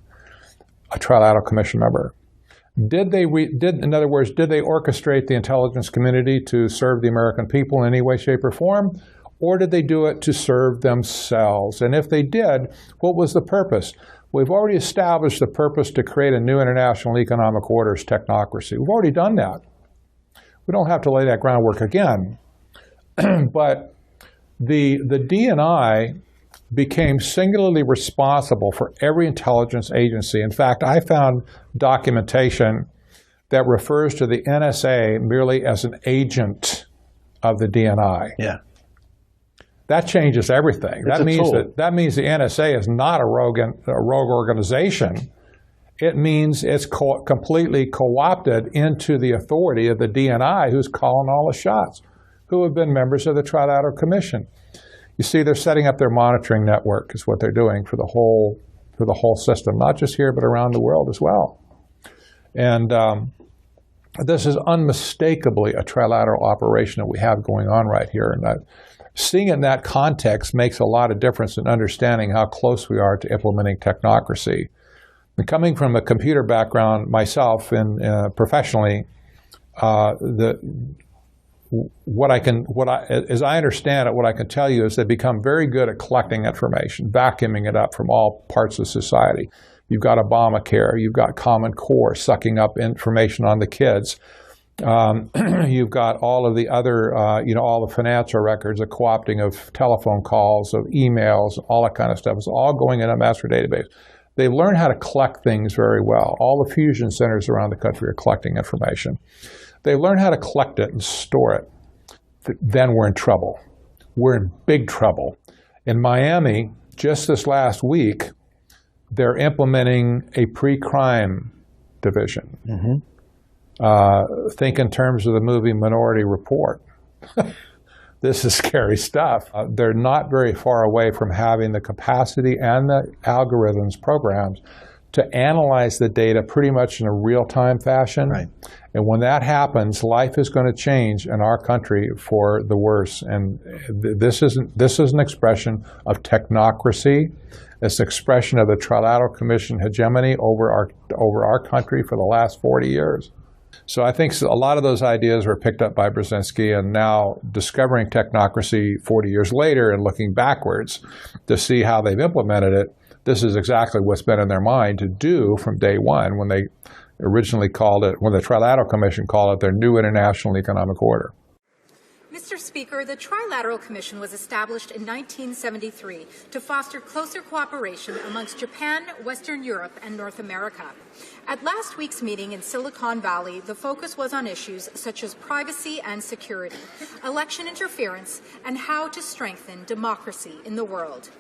A Trilateral Commission member. In other words, did they orchestrate the intelligence community to serve the American people in any way, shape, or form? Or did they do it to serve themselves? And if they did, what was the purpose? We've already established the purpose to create a new international economic order as technocracy. We've already done that. We don't have to lay that groundwork again. But the DNI became singularly responsible for every intelligence agency. In fact, I found documentation that refers to the NSA merely as an agent of the DNI. Yeah. that changes everything. It's that means tool. that means the NSA is not a rogue organization. It means it's completely co-opted into the authority of the DNI, who's calling all the shots, who have been members of the Trilateral Commission. You see, they're setting up their monitoring network, is what they're doing for the whole system, not just here but around the world as well. And this is unmistakably a trilateral operation that we have going on right here. And seeing it in that context makes a lot of difference in understanding how close we are to implementing technocracy. And coming from a computer background myself and professionally, as I understand it, what I can tell you is they become very good at collecting information, vacuuming it up from all parts of society. You've got Obamacare, you've got Common Core sucking up information on the kids. You've got all of the other, all the financial records, the co-opting of telephone calls, of emails, all that kind of stuff. It's all going in a master database. They've learned how to collect things very well. All the fusion centers around the country are collecting information. They learn how to collect it and store it. Then we're in trouble. We're in big trouble. In Miami, just this last week, they're implementing a pre-crime division. Think in terms of the movie Minority Report. This is scary stuff. They're not very far away from having the capacity and the algorithms, programs, to analyze the data pretty much in a real-time fashion. Right. And when that happens, life is going to change in our country for the worse. And this is an expression of technocracy. It's an expression of the Trilateral Commission hegemony over our country for the last 40 years. So I think a lot of those ideas were picked up by Brzezinski, and now discovering technocracy 40 years later and looking backwards to see how they've implemented it, this is exactly what's been in their mind to do from day one when they originally called it, when the Trilateral Commission called it their new international economic order. Mr. Speaker, the Trilateral Commission was established in 1973 to foster closer cooperation amongst Japan, Western Europe, and North America. At last week's meeting in Silicon Valley, the focus was on issues such as privacy and security, election interference, and how to strengthen democracy in the world.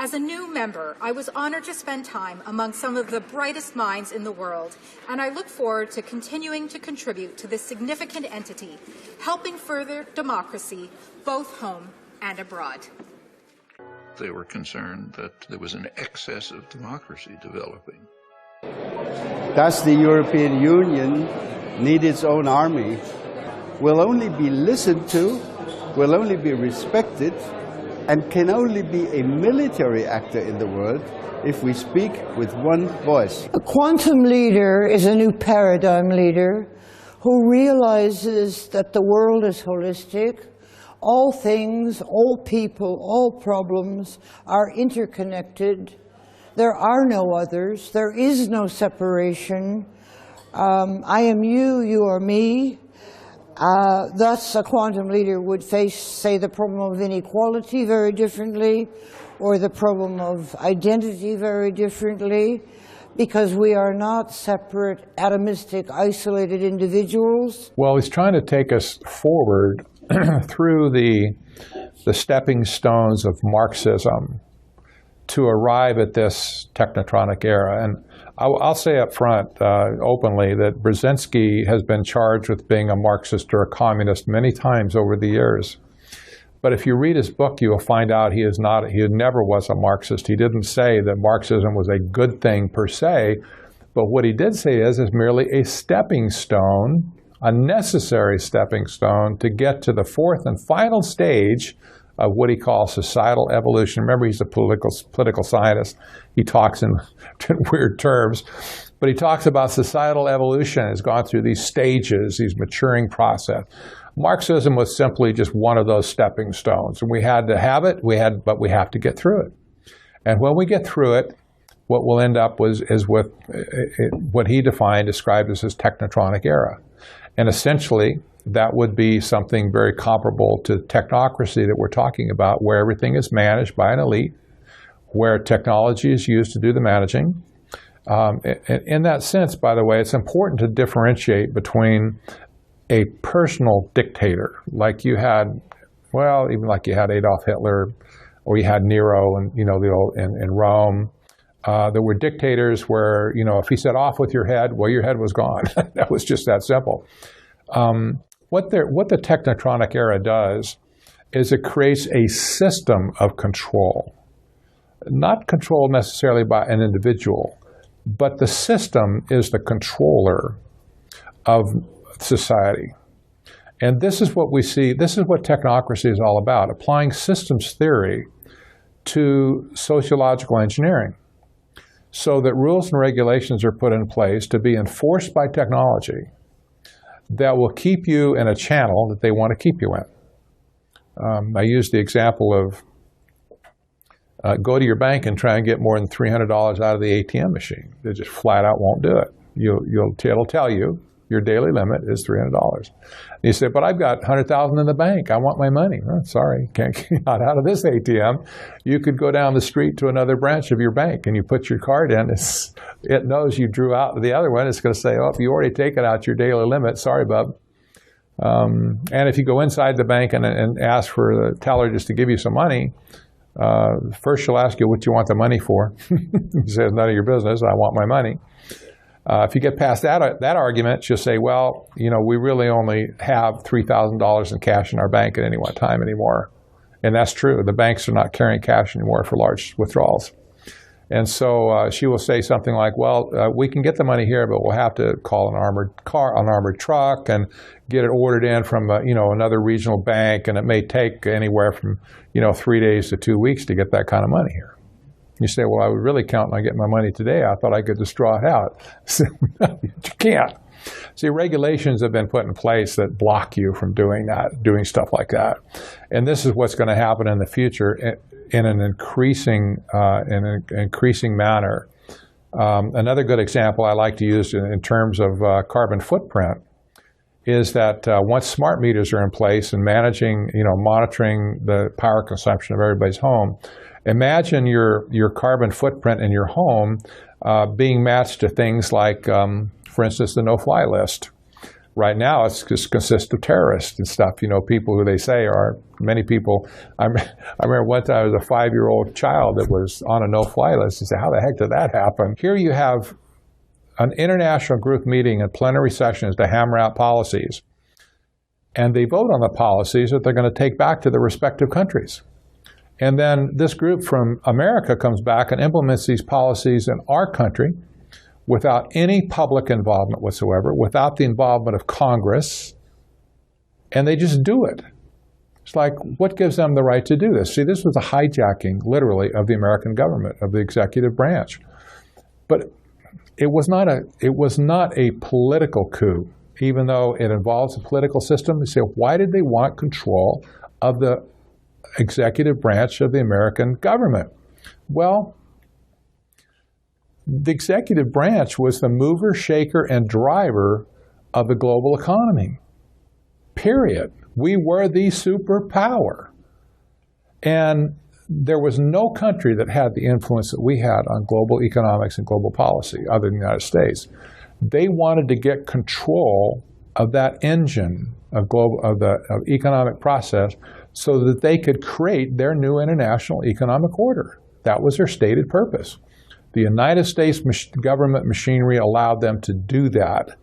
As a new member, I was honored to spend time among some of the brightest minds in the world, and I look forward to continuing to contribute to this significant entity, helping further democracy both home and abroad. They were concerned that there was an excess of democracy developing. Does the European Union need its own army? Will only be listened to, will only be respected, and can only be a military actor in the world if we speak with one voice. A quantum leader is a new paradigm leader who realizes that the world is holistic. All things, all people, all problems are interconnected. There are no others. There is no separation. I am you, you are me. Thus, a quantum leader would face, say, the problem of inequality very differently, or the problem of identity very differently, because we are not separate, atomistic, isolated individuals. Well, he's trying to take us forward through the stepping stones of Marxism to arrive at this technotronic era. And I'll say up front, openly, that Brzezinski has been charged with being a Marxist or a communist many times over the years. But if you read his book, you will find out he never was a Marxist. He didn't say that Marxism was a good thing per se, but what he did say is merely a stepping stone, a necessary stepping stone to get to the fourth and final stage of what he calls societal evolution. Remember, he's a political scientist. He talks in weird terms, but he talks about societal evolution. It's gone through these stages, these maturing process. Marxism was simply just one of those stepping stones, and we had to have it. But we have to get through it. And when we get through it, what we'll end up is with what he described as his technotronic era, and essentially, that would be something very comparable to technocracy that we're talking about, where everything is managed by an elite, where technology is used to do the managing. In that sense, by the way, it's important to differentiate between a personal dictator, like you had Well, even like you had Adolf Hitler, or you had Nero, and in Rome. There were dictators where if he said off with your head, well, your head was gone. That was just that simple. What the technocratic era does is it creates a system of control, not controlled necessarily by an individual, but the system is the controller of society. And this is what we see, this is what technocracy is all about, applying systems theory to sociological engineering so that rules and regulations are put in place to be enforced by technology that will keep you in a channel that they want to keep you in. I use the example of go to your bank and try and get more than $300 out of the ATM machine. They just flat out won't do it. It'll tell you your daily limit is $300. And you say, but I've got $100,000 in the bank. I want my money. Oh, sorry, can't get out of this ATM. You could go down the street to another branch of your bank and you put your card in. It knows you drew out the other one. It's going to say, oh, you already taken out your daily limit. Sorry, bub. And if you go inside the bank and ask for the teller just to give you some money, first she'll ask you what you want the money for. You say, it's none of your business. I want my money. If you get past that argument, she'll say, well, we really only have $3,000 in cash in our bank at any one time anymore. And that's true. The banks are not carrying cash anymore for large withdrawals. And so she will say something like, well, we can get the money here, but we'll have to call an armored truck and get it ordered in from another regional bank, and it may take anywhere from 3 days to 2 weeks to get that kind of money here. You say, well, I would really count on getting my money today. I thought I could just draw it out. You can't. See, regulations have been put in place that block you from doing stuff like that. And this is what's going to happen in the future in an increasing manner. Another good example I like to use in terms of carbon footprint is that once smart meters are in place and monitoring the power consumption of everybody's home, imagine your carbon footprint in your home being matched to things like, for instance, the no-fly list. Right now, it just consists of terrorists and stuff. People who they say are many people. I remember one time I was a 5-year-old child that was on a no-fly list. You say, how the heck did that happen? Here you have an international group meeting in plenary sessions to hammer out policies. And they vote on the policies that they're going to take back to their respective countries. And then this group from America comes back and implements these policies in our country without any public involvement whatsoever, without the involvement of Congress, and they just do it. It's like, what gives them the right to do this? See, this was a hijacking, literally, of the American government, of the executive branch. But it was not a political coup, even though it involves a political system. You say, why did they want control of the executive branch of the American government? Well, the executive branch was the mover, shaker, and driver of the global economy. Period. We were the superpower. And there was no country that had the influence that we had on global economics and global policy other than the United States. They wanted to get control of that engine of economic process so that they could create their new international economic order. That was their stated purpose. The United States government machinery allowed them to do that.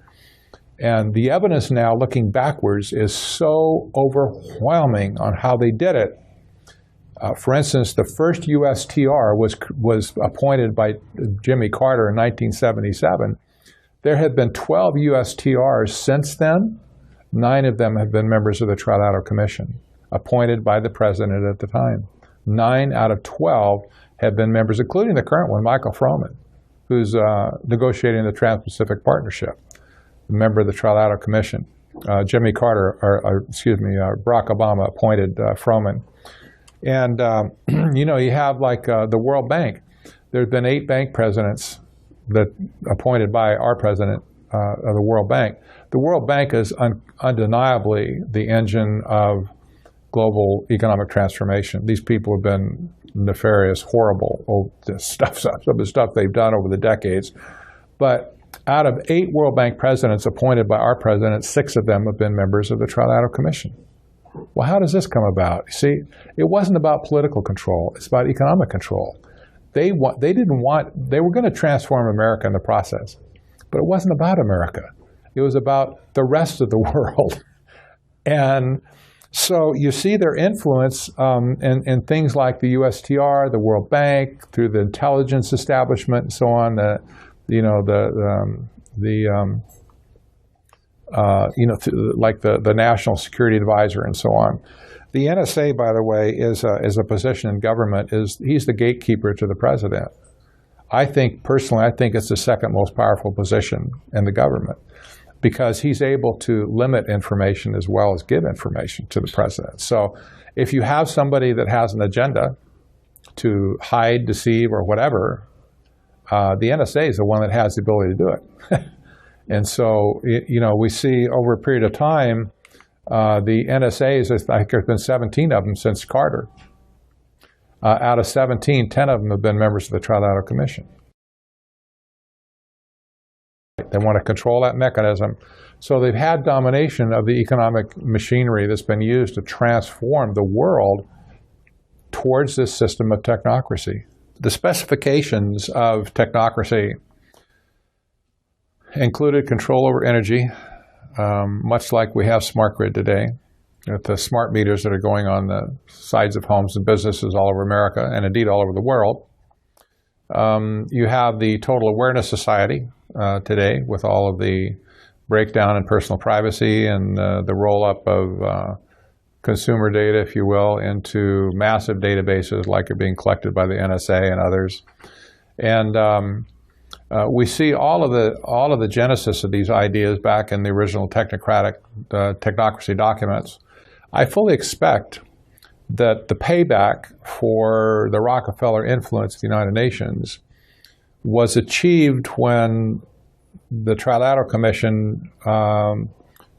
And the evidence now, looking backwards, is so overwhelming on how they did it. For instance, the first USTR was appointed by Jimmy Carter in 1977. There have been 12 USTRs since then. 9 of them have been members of the Trilateral Commission, appointed by the president at the time. 9 out of 12 have been members, including the current one, Michael Froman, who's negotiating the Trans-Pacific Partnership, a member of the Trilateral Commission. Jimmy Carter, Barack Obama appointed Froman. And, you have like the World Bank. There have been 8 bank presidents that appointed by our president of the World Bank. The World Bank is undeniably the engine of global economic transformation. These people have been nefarious, horrible stuff, some of the stuff they've done over the decades. But out of 8 World Bank presidents appointed by our president, 6 of them have been members of the Trilateral Commission. Well, how does this come about? See, it wasn't about political control. It's about economic control. They were going to transform America in the process, but it wasn't about America. It was about the rest of the world. And so you see their influence in things like the USTR, the World Bank, through the intelligence establishment and so on, like the National Security Advisor and so on. The NSA, by the way, is a position in government. He's the gatekeeper to the president. Personally, I think it's the second most powerful position in the government, because he's able to limit information as well as give information to the president. So if you have somebody that has an agenda to hide, deceive, or whatever, the NSA is the one that has the ability to do it. And so, we see over a period of time, the NSAs, I think there's been 17 of them since Carter. Out of 17, 10 of them have been members of the Trilateral Commission. They want to control that mechanism. So they've had domination of the economic machinery that's been used to transform the world towards this system of technocracy. The specifications of technocracy included control over energy, much like we have smart grid today, with the smart meters that are going on the sides of homes and businesses all over America, and indeed all over the world. You have the Total Awareness Society today, with all of the breakdown in personal privacy and the roll-up of consumer data, if you will, into massive databases like are being collected by the NSA and others. And we see all of the genesis of these ideas back in the original technocracy documents. I fully expect that the payback for the Rockefeller influence of the United Nations was achieved when the Trilateral Commission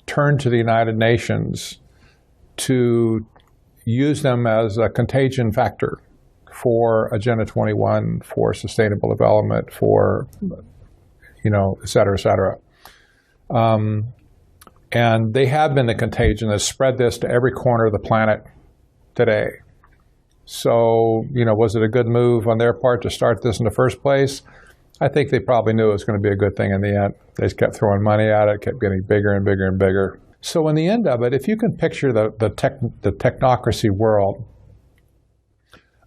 turned to the United Nations to use them as a contagion factor for Agenda 21, for sustainable development, for, et cetera, et cetera. And they have been the contagion that spread this to every corner of the planet today. So, was it a good move on their part to start this in the first place? I think they probably knew it was going to be a good thing in the end. They just kept throwing money at it, kept getting bigger and bigger and bigger. So in the end of it, if you can picture the technocracy world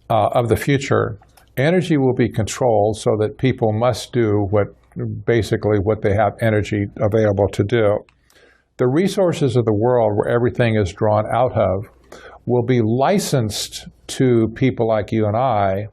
of the future, energy will be controlled so that people must do what they have energy available to do. The resources of the world where everything is drawn out of will be licensed to people like you and I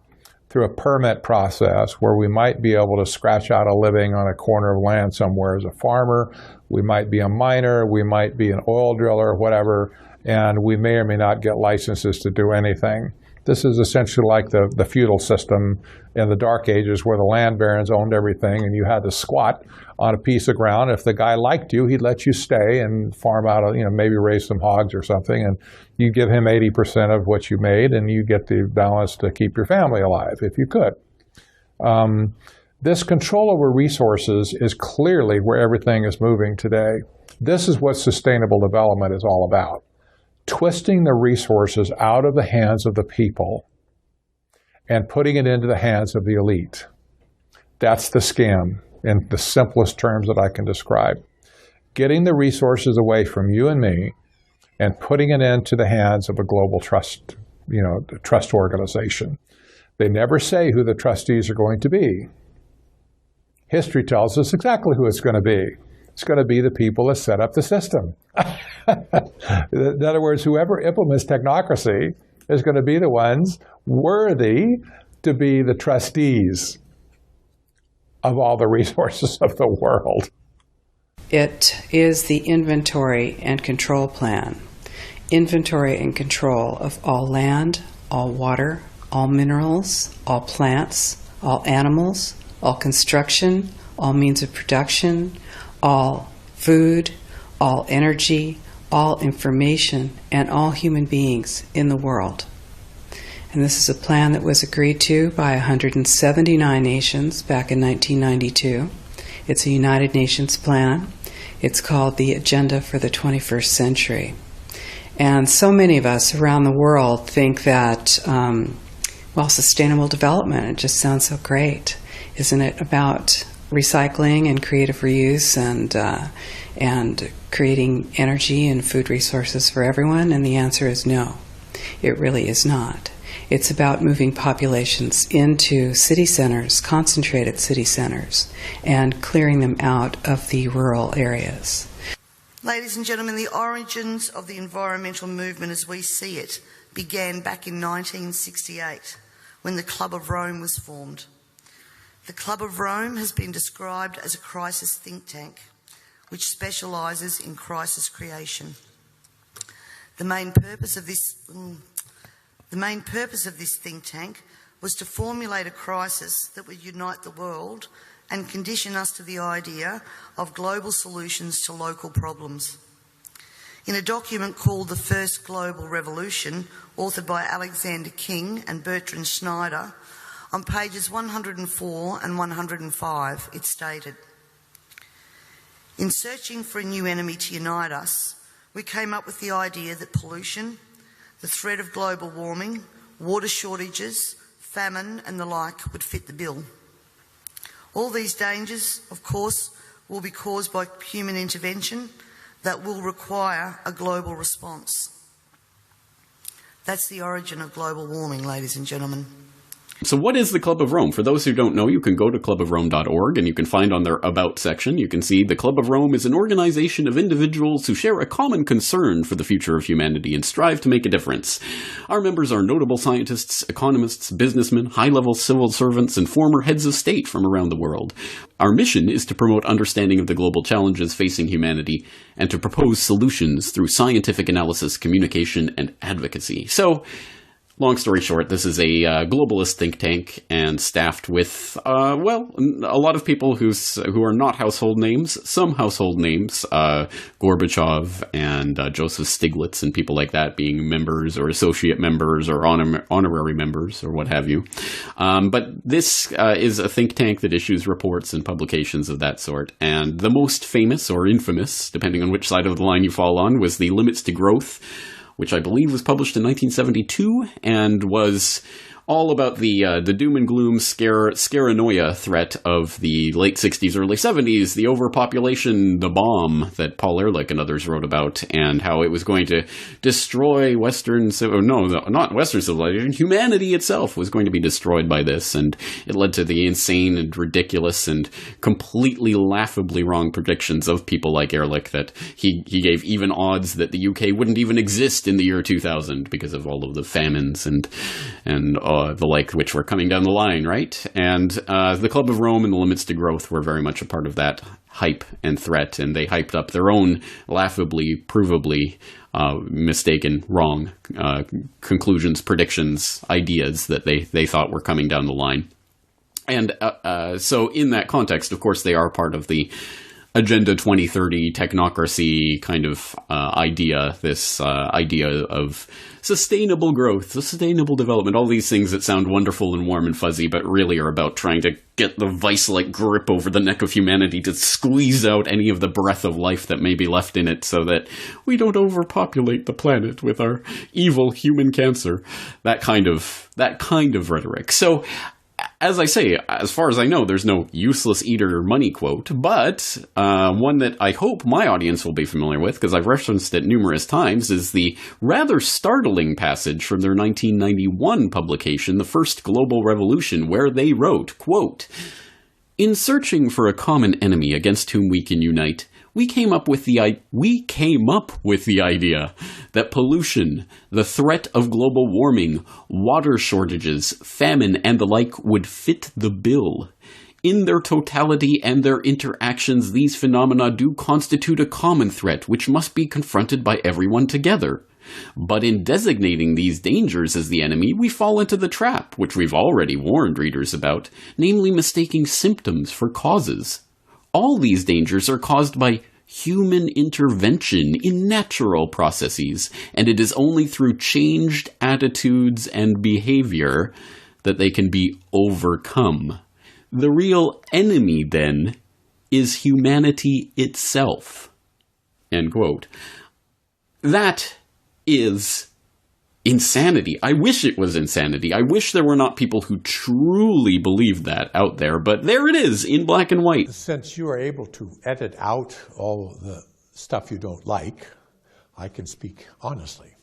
through a permit process where we might be able to scratch out a living on a corner of land somewhere as a farmer. We might be a miner, we might be an oil driller, whatever, and we may or may not get licenses to do anything. This is essentially like the feudal system in the Dark Ages where the land barons owned everything and you had to squat on a piece of ground. If the guy liked you, he'd let you stay and farm out, maybe raise some hogs or something, and you give him 80% of what you made and you get the balance to keep your family alive if you could. This control over resources is clearly where everything is moving today. This is what sustainable development is all about. Twisting the resources out of the hands of the people and putting it into the hands of the elite. That's the scam in the simplest terms that I can describe. Getting the resources away from you and me and putting it into the hands of a global trust, trust organization. They never say who the trustees are going to be. History tells us exactly who it's going to be. It's going to be the people that set up the system. In other words, whoever implements technocracy is going to be the ones worthy to be the trustees of all the resources of the world. It is the inventory and control plan. Inventory and control of all land, all water, all minerals, all plants, all animals, all construction, all means of production, all food, all energy, all information, and all human beings in the world. And this is a plan that was agreed to by 179 nations back in 1992. It's a United Nations plan. It's called the Agenda for the 21st Century. And so many of us around the world think that, sustainable development, it just sounds so great. Isn't it about recycling and creative reuse and creating energy and food resources for everyone? And the answer is no, it really is not. It's about moving populations into city centers, concentrated city centers, and clearing them out of the rural areas. Ladies and gentlemen, the origins of the environmental movement as we see it began back in 1968 when the Club of Rome was formed. The Club of Rome has been described as a crisis think tank which specialises in crisis creation. The main purpose of this think tank was to formulate a crisis that would unite the world and condition us to the idea of global solutions to local problems. In a document called The First Global Revolution, authored by Alexander King and Bertrand Schneider, on pages 104 and 105, it stated, "In searching for a new enemy to unite us, we came up with the idea that pollution, the threat of global warming, water shortages, famine and the like would fit the bill. All these dangers, of course, will be caused by human intervention that will require a global response." That's the origin of global warming, ladies and gentlemen. So what is the Club of Rome? For those who don't know, you can go to clubofrome.org and you can find on their About section, you can see the Club of Rome is an organization of individuals who share a common concern for the future of humanity and strive to make a difference. Our members are notable scientists, economists, businessmen, high-level civil servants, and former heads of state from around the world. Our mission is to promote understanding of the global challenges facing humanity and to propose solutions through scientific analysis, communication, and advocacy. So, long story short, this is a globalist think tank and staffed with, a lot of people who are not household names, some household names, Gorbachev and Joseph Stiglitz and people like that being members or associate members or honorary members or what have you. But this is a think tank that issues reports and publications of that sort. And the most famous or infamous, depending on which side of the line you fall on, was the Limits to Growth, which I believe was published in 1972 and was all about the doom and gloom scaranoia threat of the late 60s, early 70s, the overpopulation, the bomb that Paul Ehrlich and others wrote about, and how it was going to destroy not Western civilization, humanity itself was going to be destroyed by this, and it led to the insane and ridiculous and completely laughably wrong predictions of people like Ehrlich that he gave even odds that the UK wouldn't even exist in the year 2000 because of all of the famines and the like, which were coming down the line, right? And the Club of Rome and the Limits to Growth were very much a part of that hype and threat, and they hyped up their own laughably, provably mistaken, wrong conclusions, predictions, ideas that they thought were coming down the line. And so in that context, of course, they are part of the Agenda 2030 technocracy kind of idea, this idea of sustainable growth, sustainable development, all these things that sound wonderful and warm and fuzzy, but really are about trying to get the vice-like grip over the neck of humanity to squeeze out any of the breath of life that may be left in it so that we don't overpopulate the planet with our evil human cancer. That kind of rhetoric. So, as I say, as far as I know, there's no useless eater money quote, but one that I hope my audience will be familiar with, because I've referenced it numerous times, is the rather startling passage from their 1991 publication, The First Global Revolution, where they wrote, quote, "In searching for a common enemy against whom we can unite, we came up with the idea that pollution, the threat of global warming, water shortages, famine, and the like would fit the bill. In their totality and their interactions, these phenomena do constitute a common threat which must be confronted by everyone together. But in designating these dangers as the enemy, we fall into the trap, which we've already warned readers about, namely mistaking symptoms for causes. All these dangers are caused by human intervention in natural processes, and it is only through changed attitudes and behavior that they can be overcome. The real enemy, then, is humanity itself." End quote. That is insanity. I wish it was insanity. I wish there were not people who truly believed that out there, but there it is in black and white. Since you are able to edit out all the stuff you don't like, I can speak honestly.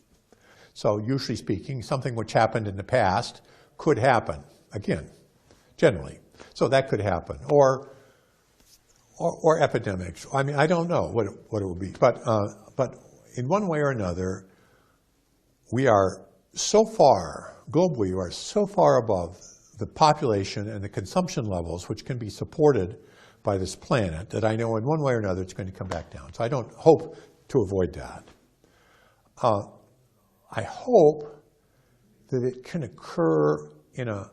So usually speaking, something which happened in the past could happen again, generally. So that could happen, or epidemics. I mean, I don't know what it will be, but in one way or another, we are so far, globally, we are so far above the population and the consumption levels which can be supported by this planet that I know in one way or another it's going to come back down. So I don't hope to avoid that. I hope that it can occur in a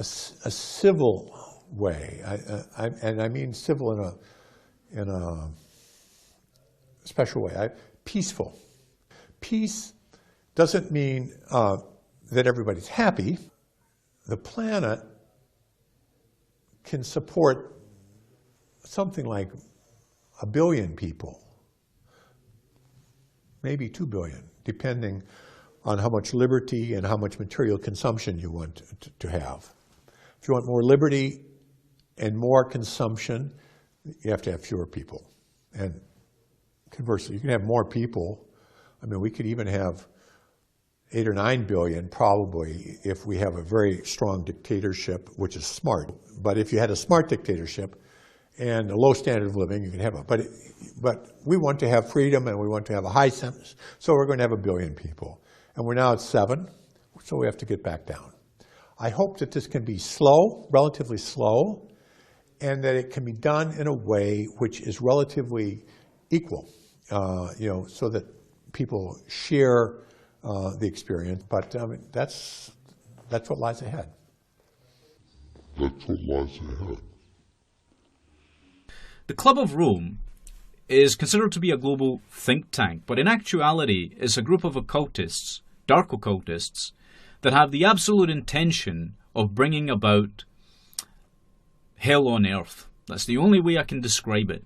civil way, and I mean civil in a special way, peaceful. Peace doesn't mean that everybody's happy. The planet can support something like 1 billion people, maybe 2 billion, depending on how much liberty and how much material consumption you want to have. If you want more liberty and more consumption, you have to have fewer people. And conversely, you can have more people. I mean, we could even have 8 or 9 billion probably if we have a very strong dictatorship, which is smart. But if you had a smart dictatorship and a low standard of living, you can have it. But we want to have freedom and we want to have a high sentence, so we're going to have 1 billion people. And we're now at 7, so we have to get back down. I hope that this can be slow, relatively slow, and that it can be done in a way which is relatively equal, so that people share the experience. But that's what lies ahead. That's what lies ahead. The Club of Rome is considered to be a global think tank, but in actuality is a group of occultists, dark occultists, that have the absolute intention of bringing about hell on earth. That's the only way I can describe it.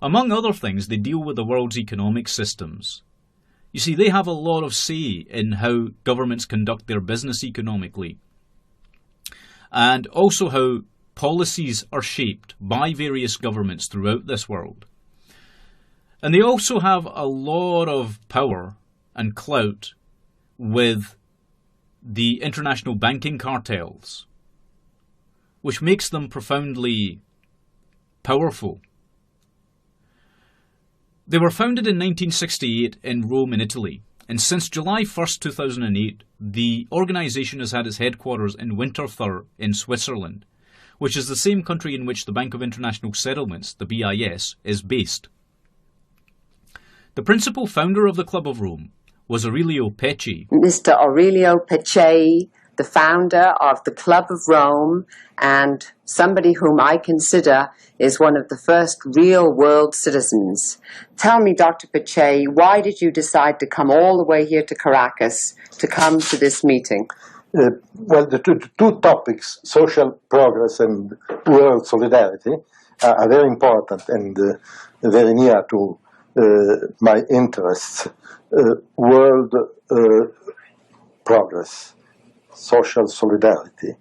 Among other things, they deal with the world's economic systems. You see, they have a lot of say in how governments conduct their business economically, and also how policies are shaped by various governments throughout this world. And they also have a lot of power and clout with the international banking cartels, which makes them profoundly powerful. They were founded in 1968 in Rome in Italy, and since July 1st, 2008, the organisation has had its headquarters in Winterthur in Switzerland, which is the same country in which the Bank of International Settlements, the BIS, is based. The principal founder of the Club of Rome was Aurelio Pecci. Mr. Aurelio Pecci, the founder of the Club of Rome, and somebody whom I consider is one of the first real world citizens. Tell me, Dr. Pecci, why did you decide to come all the way here to Caracas to come to this meeting? Well, the two topics, social progress and world solidarity, are very important and very near to my interests. World progress, social solidarity,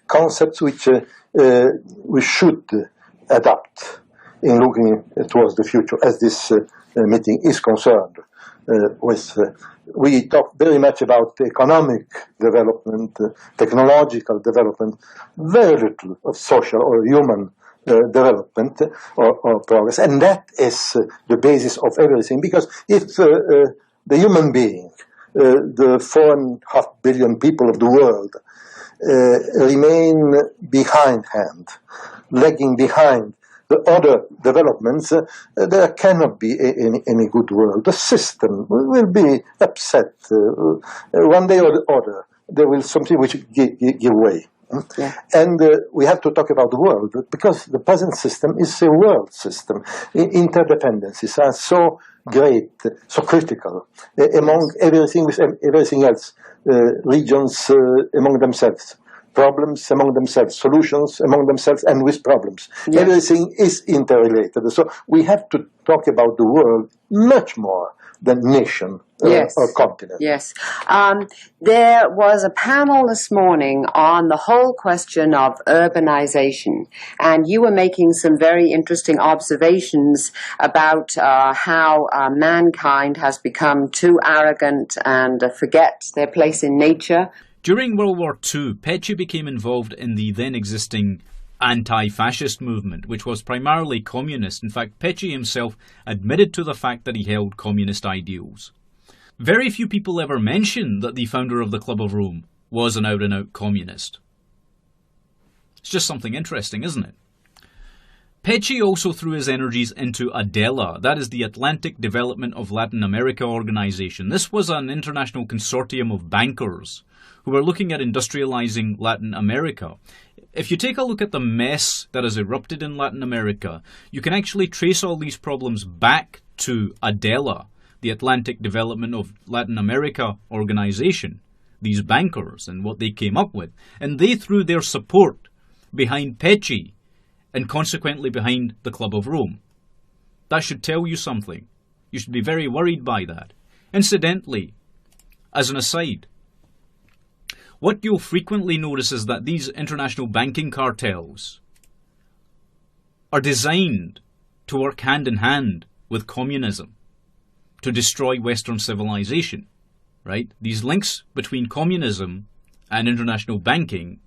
concepts which we should adapt in looking towards the future, as this meeting is concerned with. We talk very much about economic development, technological development, very little of social or human development or progress, and that is the basis of everything, because if the human being, the 4.5 billion people of the world, remain behindhand, lagging behind the other developments, there cannot be any good world. The system will be upset. One day or the other, there will something which give way. Yeah. And we have to talk about the world, because the present system is a world system. Interdependencies are so great, so critical, among everything else, regions among themselves, problems among themselves, solutions among themselves, and with problems. Yeah. Everything is interrelated. So we have to talk about the world much more than nation Yes. or continent. Yes. There was a panel this morning on the whole question of urbanization, and you were making some very interesting observations about how mankind has become too arrogant and forget their place in nature. During World War II, Pecci became involved in the then existing anti-fascist movement, which was primarily communist. In fact, Pecci himself admitted to the fact that he held communist ideals. Very few people ever mention that the founder of the Club of Rome was an out-and-out communist. It's just something interesting, isn't it? Pecci also threw his energies into ADELA, that is the Atlantic Development of Latin America organization. This was an international consortium of bankers who were looking at industrializing Latin America. If you take a look at the mess that has erupted in Latin America, you can actually trace all these problems back to ADELA, the Atlantic Development of Latin America organization, these bankers and what they came up with. And they threw their support behind Pecci and consequently behind the Club of Rome. That should tell you something. You should be very worried by that. Incidentally, as an aside, what you'll frequently notice is that these international banking cartels are designed to work hand in hand with communism to destroy Western civilization, right? These links between communism and international banking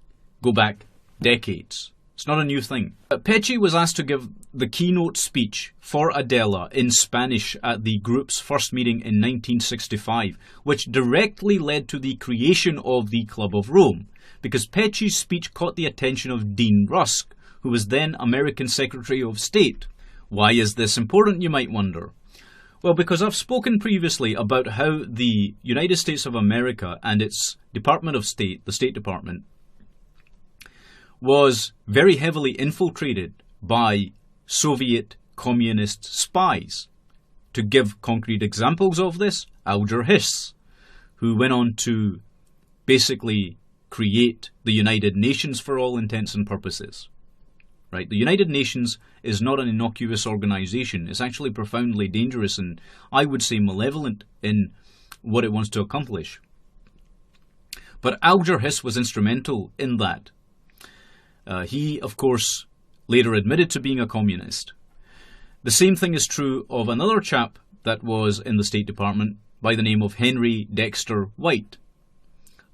go back decades. It's not a new thing. Pecci was asked to give the keynote speech for ADELA in Spanish at the group's first meeting in 1965, which directly led to the creation of the Club of Rome, because Pecci's speech caught the attention of Dean Rusk, who was then American Secretary of State. Why is this important, you might wonder? Well, because I've spoken previously about how the United States of America and its Department of State, the State Department, was very heavily infiltrated by Soviet communist spies. To give concrete examples of this, Alger Hiss, who went on to basically create the United Nations for all intents and purposes. Right? The United Nations is not an innocuous organization. It's actually profoundly dangerous and, I would say, malevolent in what it wants to accomplish. But Alger Hiss was instrumental in that. He, of course, later admitted to being a communist. The same thing is true of another chap that was in the State Department by the name of Henry Dexter White.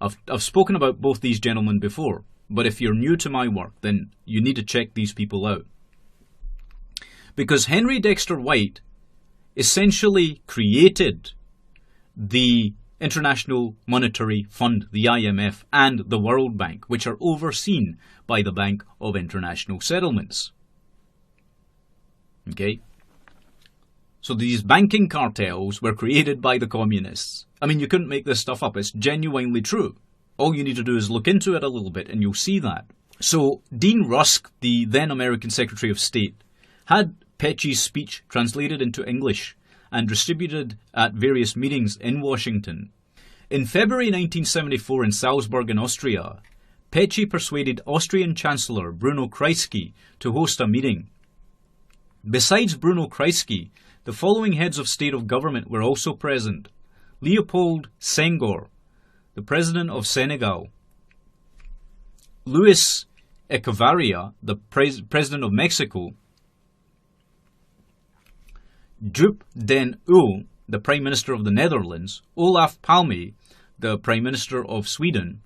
I've spoken about both these gentlemen before, but if you're new to my work, then you need to check these people out. Because Henry Dexter White essentially created the International Monetary Fund, the IMF, and the World Bank, which are overseen by the Bank of International Settlements. Okay? So these banking cartels were created by the communists. I mean, you couldn't make this stuff up. It's genuinely true. All you need to do is look into it a little bit and you'll see that. So Dean Rusk, the then American Secretary of State, had Pecci's speech translated into English and distributed at various meetings in Washington. In February 1974 in Salzburg in Austria, Pecci persuaded Austrian Chancellor Bruno Kreisky to host a meeting. Besides Bruno Kreisky, the following heads of state of government were also present: Leopold Senghor, the President of Senegal; Luis Echevarria, the President of Mexico; Joop den Uyl, the Prime Minister of the Netherlands; Olaf Palme, the Prime Minister of Sweden;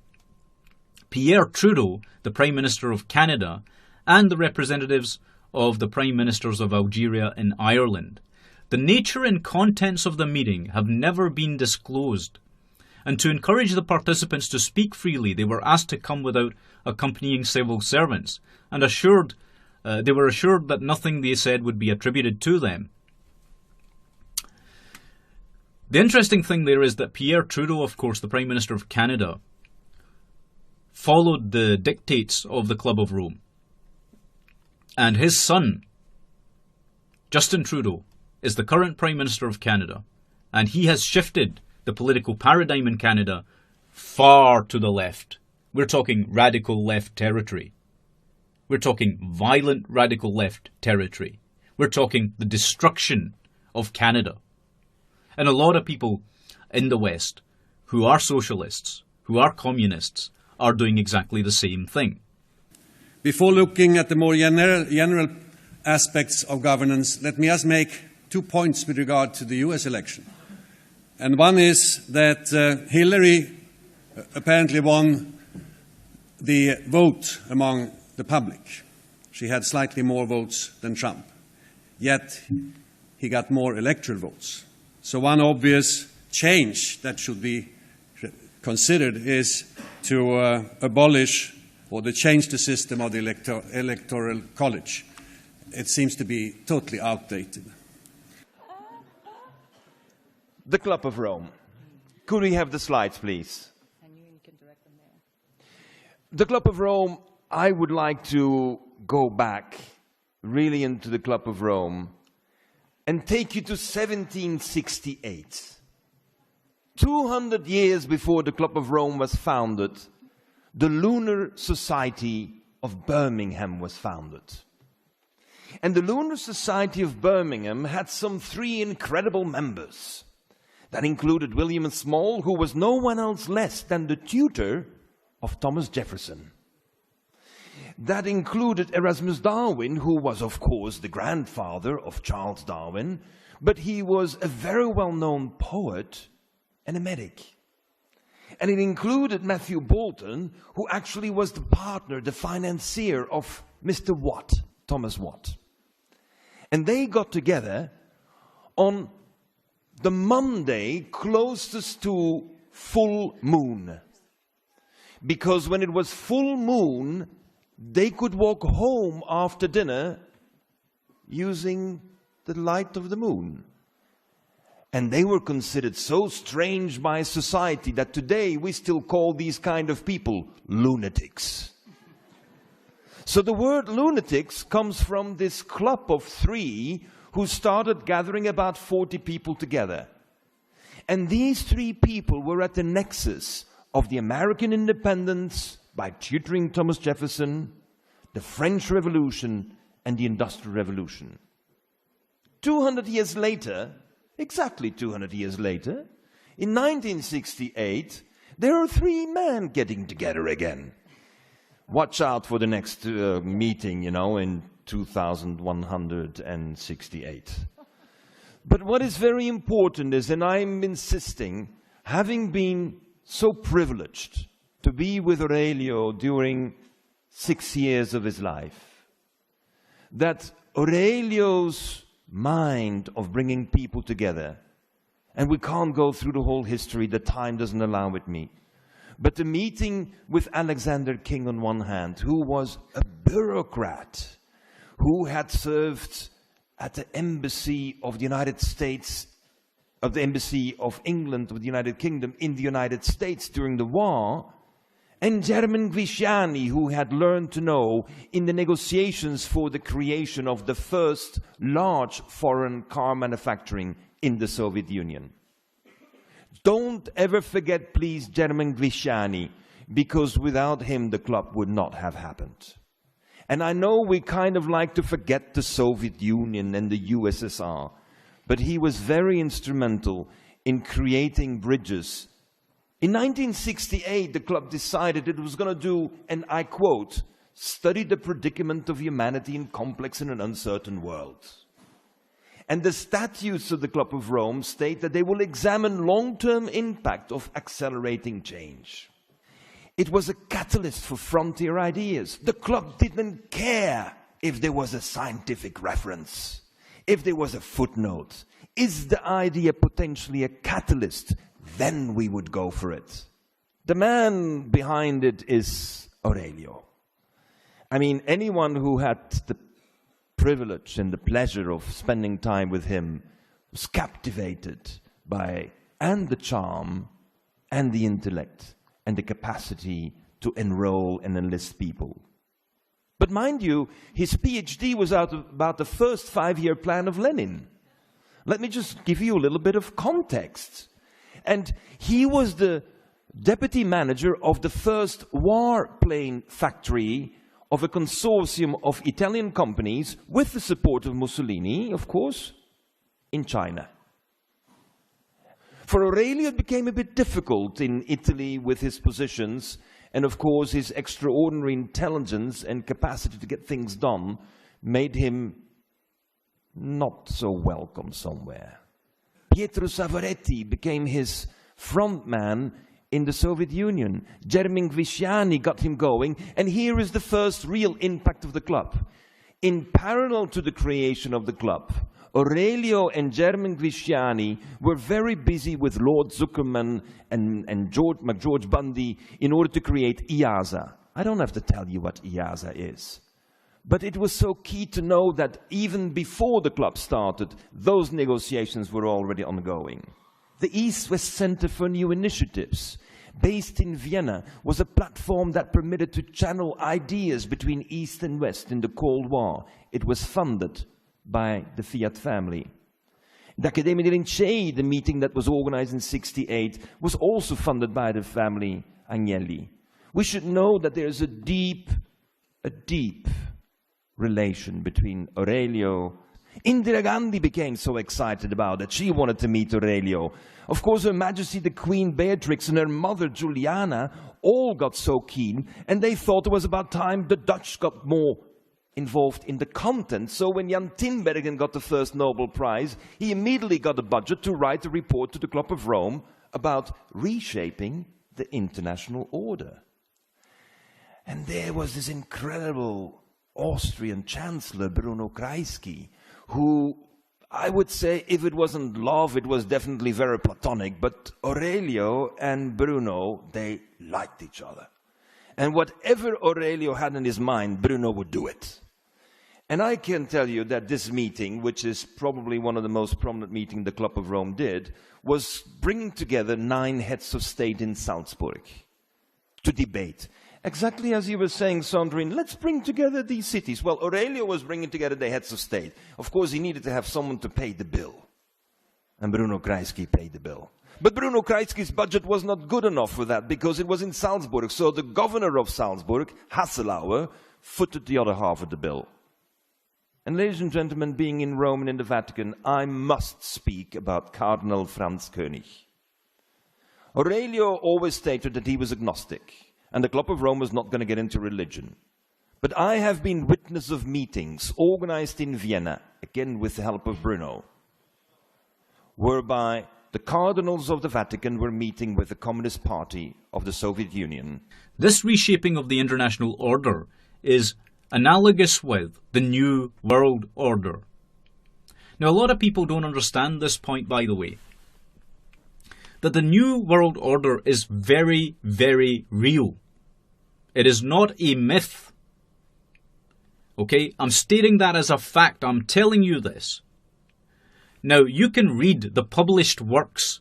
Pierre Trudeau, the Prime Minister of Canada, and the representatives of the Prime Ministers of Algeria and Ireland. The nature and contents of the meeting have never been disclosed, and to encourage the participants to speak freely, they were asked to come without accompanying civil servants, and they were assured that nothing they said would be attributed to them. The interesting thing there is that Pierre Trudeau, of course, the Prime Minister of Canada, followed the dictates of the Club of Rome. And his son, Justin Trudeau, is the current Prime Minister of Canada. And he has shifted the political paradigm in Canada far to the left. We're talking radical left territory. We're talking violent radical left territory. We're talking the destruction of Canada. And a lot of people in the West who are socialists, who are communists, are doing exactly the same thing. Before looking at the more general aspects of governance, let me just make 2 points with regard to the US election. And one is that Hillary apparently won the vote among the public. She had slightly more votes than Trump. Yet he got more electoral votes. So one obvious change that should be considered is to abolish or to change the system of the electoral college. It seems to be totally outdated. The Club of Rome. Could we have the slides, please? The Club of Rome, I would like to go back really into the Club of Rome and take you to 1768. 200 years before the Club of Rome was founded, the Lunar Society of Birmingham was founded. And the Lunar Society of Birmingham had some 3 incredible members. That included William Small, who was no one else less than the tutor of Thomas Jefferson. That included Erasmus Darwin, who was, of course, the grandfather of Charles Darwin, but he was a very well-known poet and a medic. And it included Matthew Boulton, who actually was the partner, the financier of Mr. Watt, Thomas Watt. And they got together on the Monday closest to full moon. Because when it was full moon, they could walk home after dinner using the light of the moon. And they were considered so strange by society that today we still call these kind of people lunatics. So the word lunatics comes from this club of 3 who started gathering about 40 people together. And these 3 people were at the nexus of the American independence by tutoring Thomas Jefferson, the French Revolution, and the Industrial Revolution. 200 years later, exactly 200 years later, in 1968, there are 3 men getting together again. Watch out for the next meeting, in 2168. But what is very important is, and I'm insisting, having been so privileged to be with Aurelio during 6 years of his life, that Aurelio's mind of bringing people together, and we can't go through the whole history, the time doesn't allow it me, but the meeting with Alexander King on one hand, who was a bureaucrat, who had served at the embassy of the United States, of the embassy of England, of the United Kingdom in the United States during the war, and German Gvisciani, who had learned to know in the negotiations for the creation of the first large foreign car manufacturing in the Soviet Union. Don't ever forget, please, German Gvisciani, because without him the club would not have happened. And I know we kind of like to forget the Soviet Union and the USSR, but he was very instrumental in creating bridges. In 1968, the club decided it was going to do, and I quote, "study the predicament of humanity in complex and an uncertain world." And the statutes of the Club of Rome state that they will examine long-term impact of accelerating change. It was a catalyst for frontier ideas. The club didn't care if there was a scientific reference, if there was a footnote. Is the idea potentially a catalyst? Then we would go for it. The man behind it is Aurelio. I mean, anyone who had the privilege and the pleasure of spending time with him was captivated by and the charm and the intellect and the capacity to enroll and enlist people. But mind you, his PhD was out of about the first 5-year plan of Lenin. Let me just give you a little bit of context. And he was the deputy manager of the first warplane factory of a consortium of Italian companies with the support of Mussolini, of course, in China. For Aurelio, it became a bit difficult in Italy with his positions, and of course his extraordinary intelligence and capacity to get things done made him not so welcome somewhere. Pietro Savaretti became his front man in the Soviet Union. Germin Gvisciani got him going, and here is the first real impact of the club. In parallel to the creation of the club, Aurelio and Germin Gvisciani were very busy with Lord Zuckerman and George Bundy in order to create IASA. I don't have to tell you what IASA is. But it was so key to know that even before the club started, those negotiations were already ongoing. The East-West Center for New Initiatives, based in Vienna, was a platform that permitted to channel ideas between East and West in the Cold War. It was funded by the Fiat family. The Accademia dei Lincei, the meeting that was organized in '68, was also funded by the family Agnelli. We should know that there is a deep relation between Aurelio. Indira Gandhi became so excited about it. She wanted to meet Aurelio. Of course, Her Majesty the Queen Beatrix and her mother Juliana all got so keen, and they thought it was about time the Dutch got more involved in the content. So when Jan Tinbergen got the first Nobel Prize, he immediately got a budget to write a report to the Club of Rome about reshaping the international order. And there was this incredible Austrian Chancellor, Bruno Kreisky, who, I would say, if it wasn't love, it was definitely very platonic, but Aurelio and Bruno, they liked each other. And whatever Aurelio had in his mind, Bruno would do it. And I can tell you that this meeting, which is probably one of the most prominent meetings the Club of Rome did, was bringing together 9 heads of state in Salzburg to debate. Exactly as you were saying, Sandrine, let's bring together these cities. Well, Aurelio was bringing together the heads of state. Of course, he needed to have someone to pay the bill. And Bruno Kreisky paid the bill. But Bruno Kreisky's budget was not good enough for that because it was in Salzburg. So the governor of Salzburg, Hasselauer, footed the other half of the bill. And ladies and gentlemen, being in Rome and in the Vatican, I must speak about Cardinal Franz König. Aurelio always stated that he was agnostic, and the Club of Rome was not going to get into religion. But I have been witness of meetings organized in Vienna, again with the help of Bruno, whereby the cardinals of the Vatican were meeting with the Communist Party of the Soviet Union. This reshaping of the international order is analogous with the New World Order. Now, a lot of people don't understand this point, by the way, that the New World Order is very, very real. It is not a myth. Okay, I'm stating that as a fact. I'm telling you this. Now, you can read the published works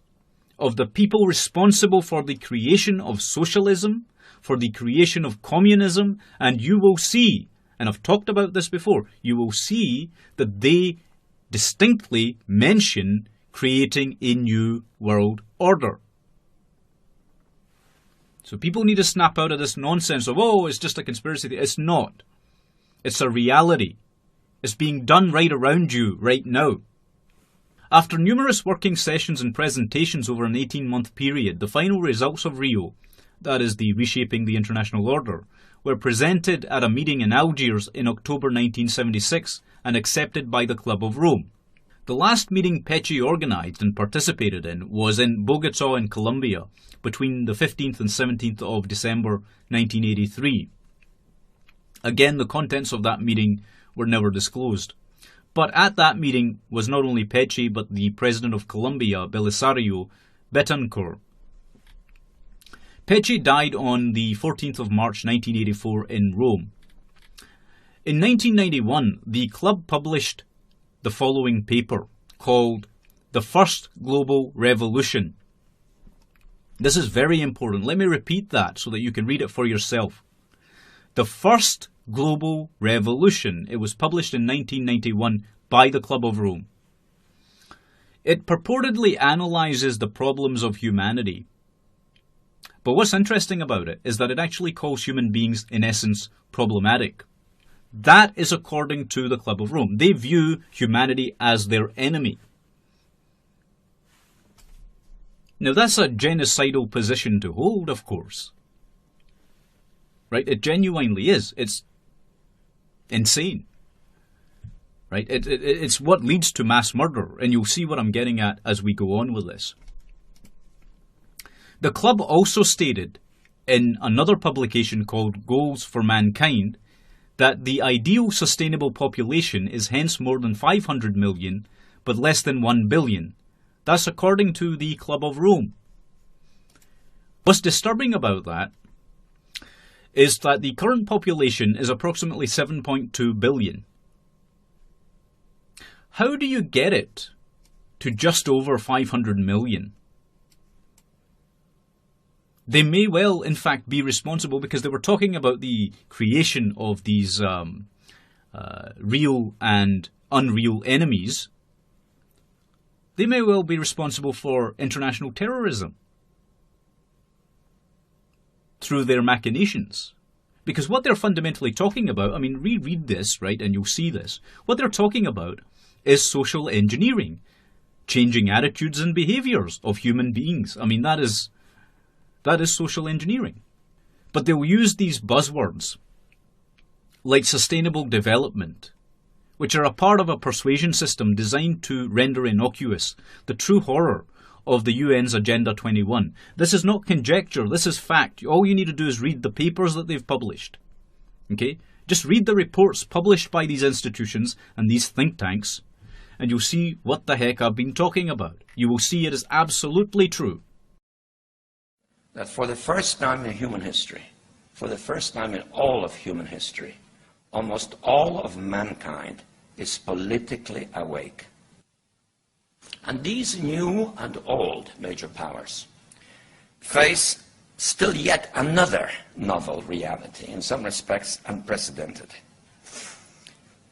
of the people responsible for the creation of socialism, for the creation of communism, and you will see, and I've talked about this before, you will see that they distinctly mention creating a new world order. So people need to snap out of this nonsense of, oh, it's just a conspiracy. It's not. It's a reality. It's being done right around you right now. After numerous working sessions and presentations over an 18-month period, the final results of Rio, that is the reshaping the international order, were presented at a meeting in Algiers in October 1976 and accepted by the Club of Rome. The last meeting Pecci organised and participated in was in Bogota in Colombia between the 15th and 17th of December 1983. Again, the contents of that meeting were never disclosed. But at that meeting was not only Pecci but the President of Colombia, Belisario Betancourt. Pecci died on the 14th of March 1984 in Rome. In 1991, the club published the following paper called The First Global Revolution. This is very important. Let me repeat that so that you can read it for yourself. The First Global Revolution. It was published in 1991 by the Club of Rome. It purportedly analyzes the problems of humanity. But what's interesting about it is that it actually calls human beings, in essence, problematic. That is according to the Club of Rome. They view humanity as their enemy. Now that's a genocidal position to hold, of course. Right? It genuinely is. It's insane. Right? It's what leads to mass murder, and you'll see what I'm getting at as we go on with this. The club also stated in another publication called Goals for Mankind that the ideal sustainable population is hence more than 500 million, but less than 1 billion. That's according to the Club of Rome. What's disturbing about that is that the current population is approximately 7.2 billion. How do you get it to just over 500 million? They may well, in fact, be responsible, because they were talking about the creation of these real and unreal enemies. They may well be responsible for international terrorism through their machinations. Because what they're fundamentally talking about, I mean, reread this, right, and you'll see this. What they're talking about is social engineering, changing attitudes and behaviors of human beings. I mean, that is social engineering. But they'll use these buzzwords like sustainable development, which are a part of a persuasion system designed to render innocuous the true horror of the UN's Agenda 21. This is not conjecture, this is fact. All you need to do is read the papers that they've published. Okay? Just read the reports published by these institutions and these think tanks, and you'll see what the heck I've been talking about. You will see it is absolutely true. That for the first time in human history, for the first time in all of human history, almost all of mankind is politically awake. And these new and old major powers face still yet another novel reality, in some respects unprecedented.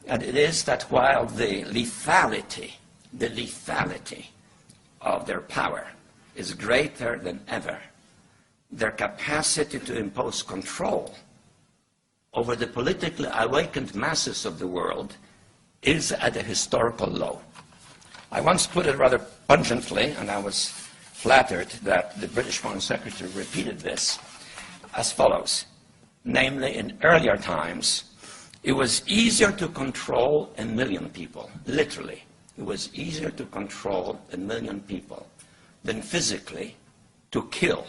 And it is that while the lethality of their power is greater than ever, their capacity to impose control over the politically awakened masses of the world is at a historical low. I once put it rather pungently, and I was flattered that the British Foreign Secretary repeated this, as follows. Namely, in earlier times, it was easier to control 1 million people, literally. It was easier to control 1 million people than physically to kill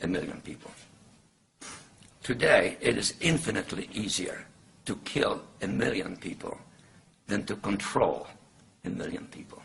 1 million people. Today, it is infinitely easier to kill 1 million people than to control 1 million people.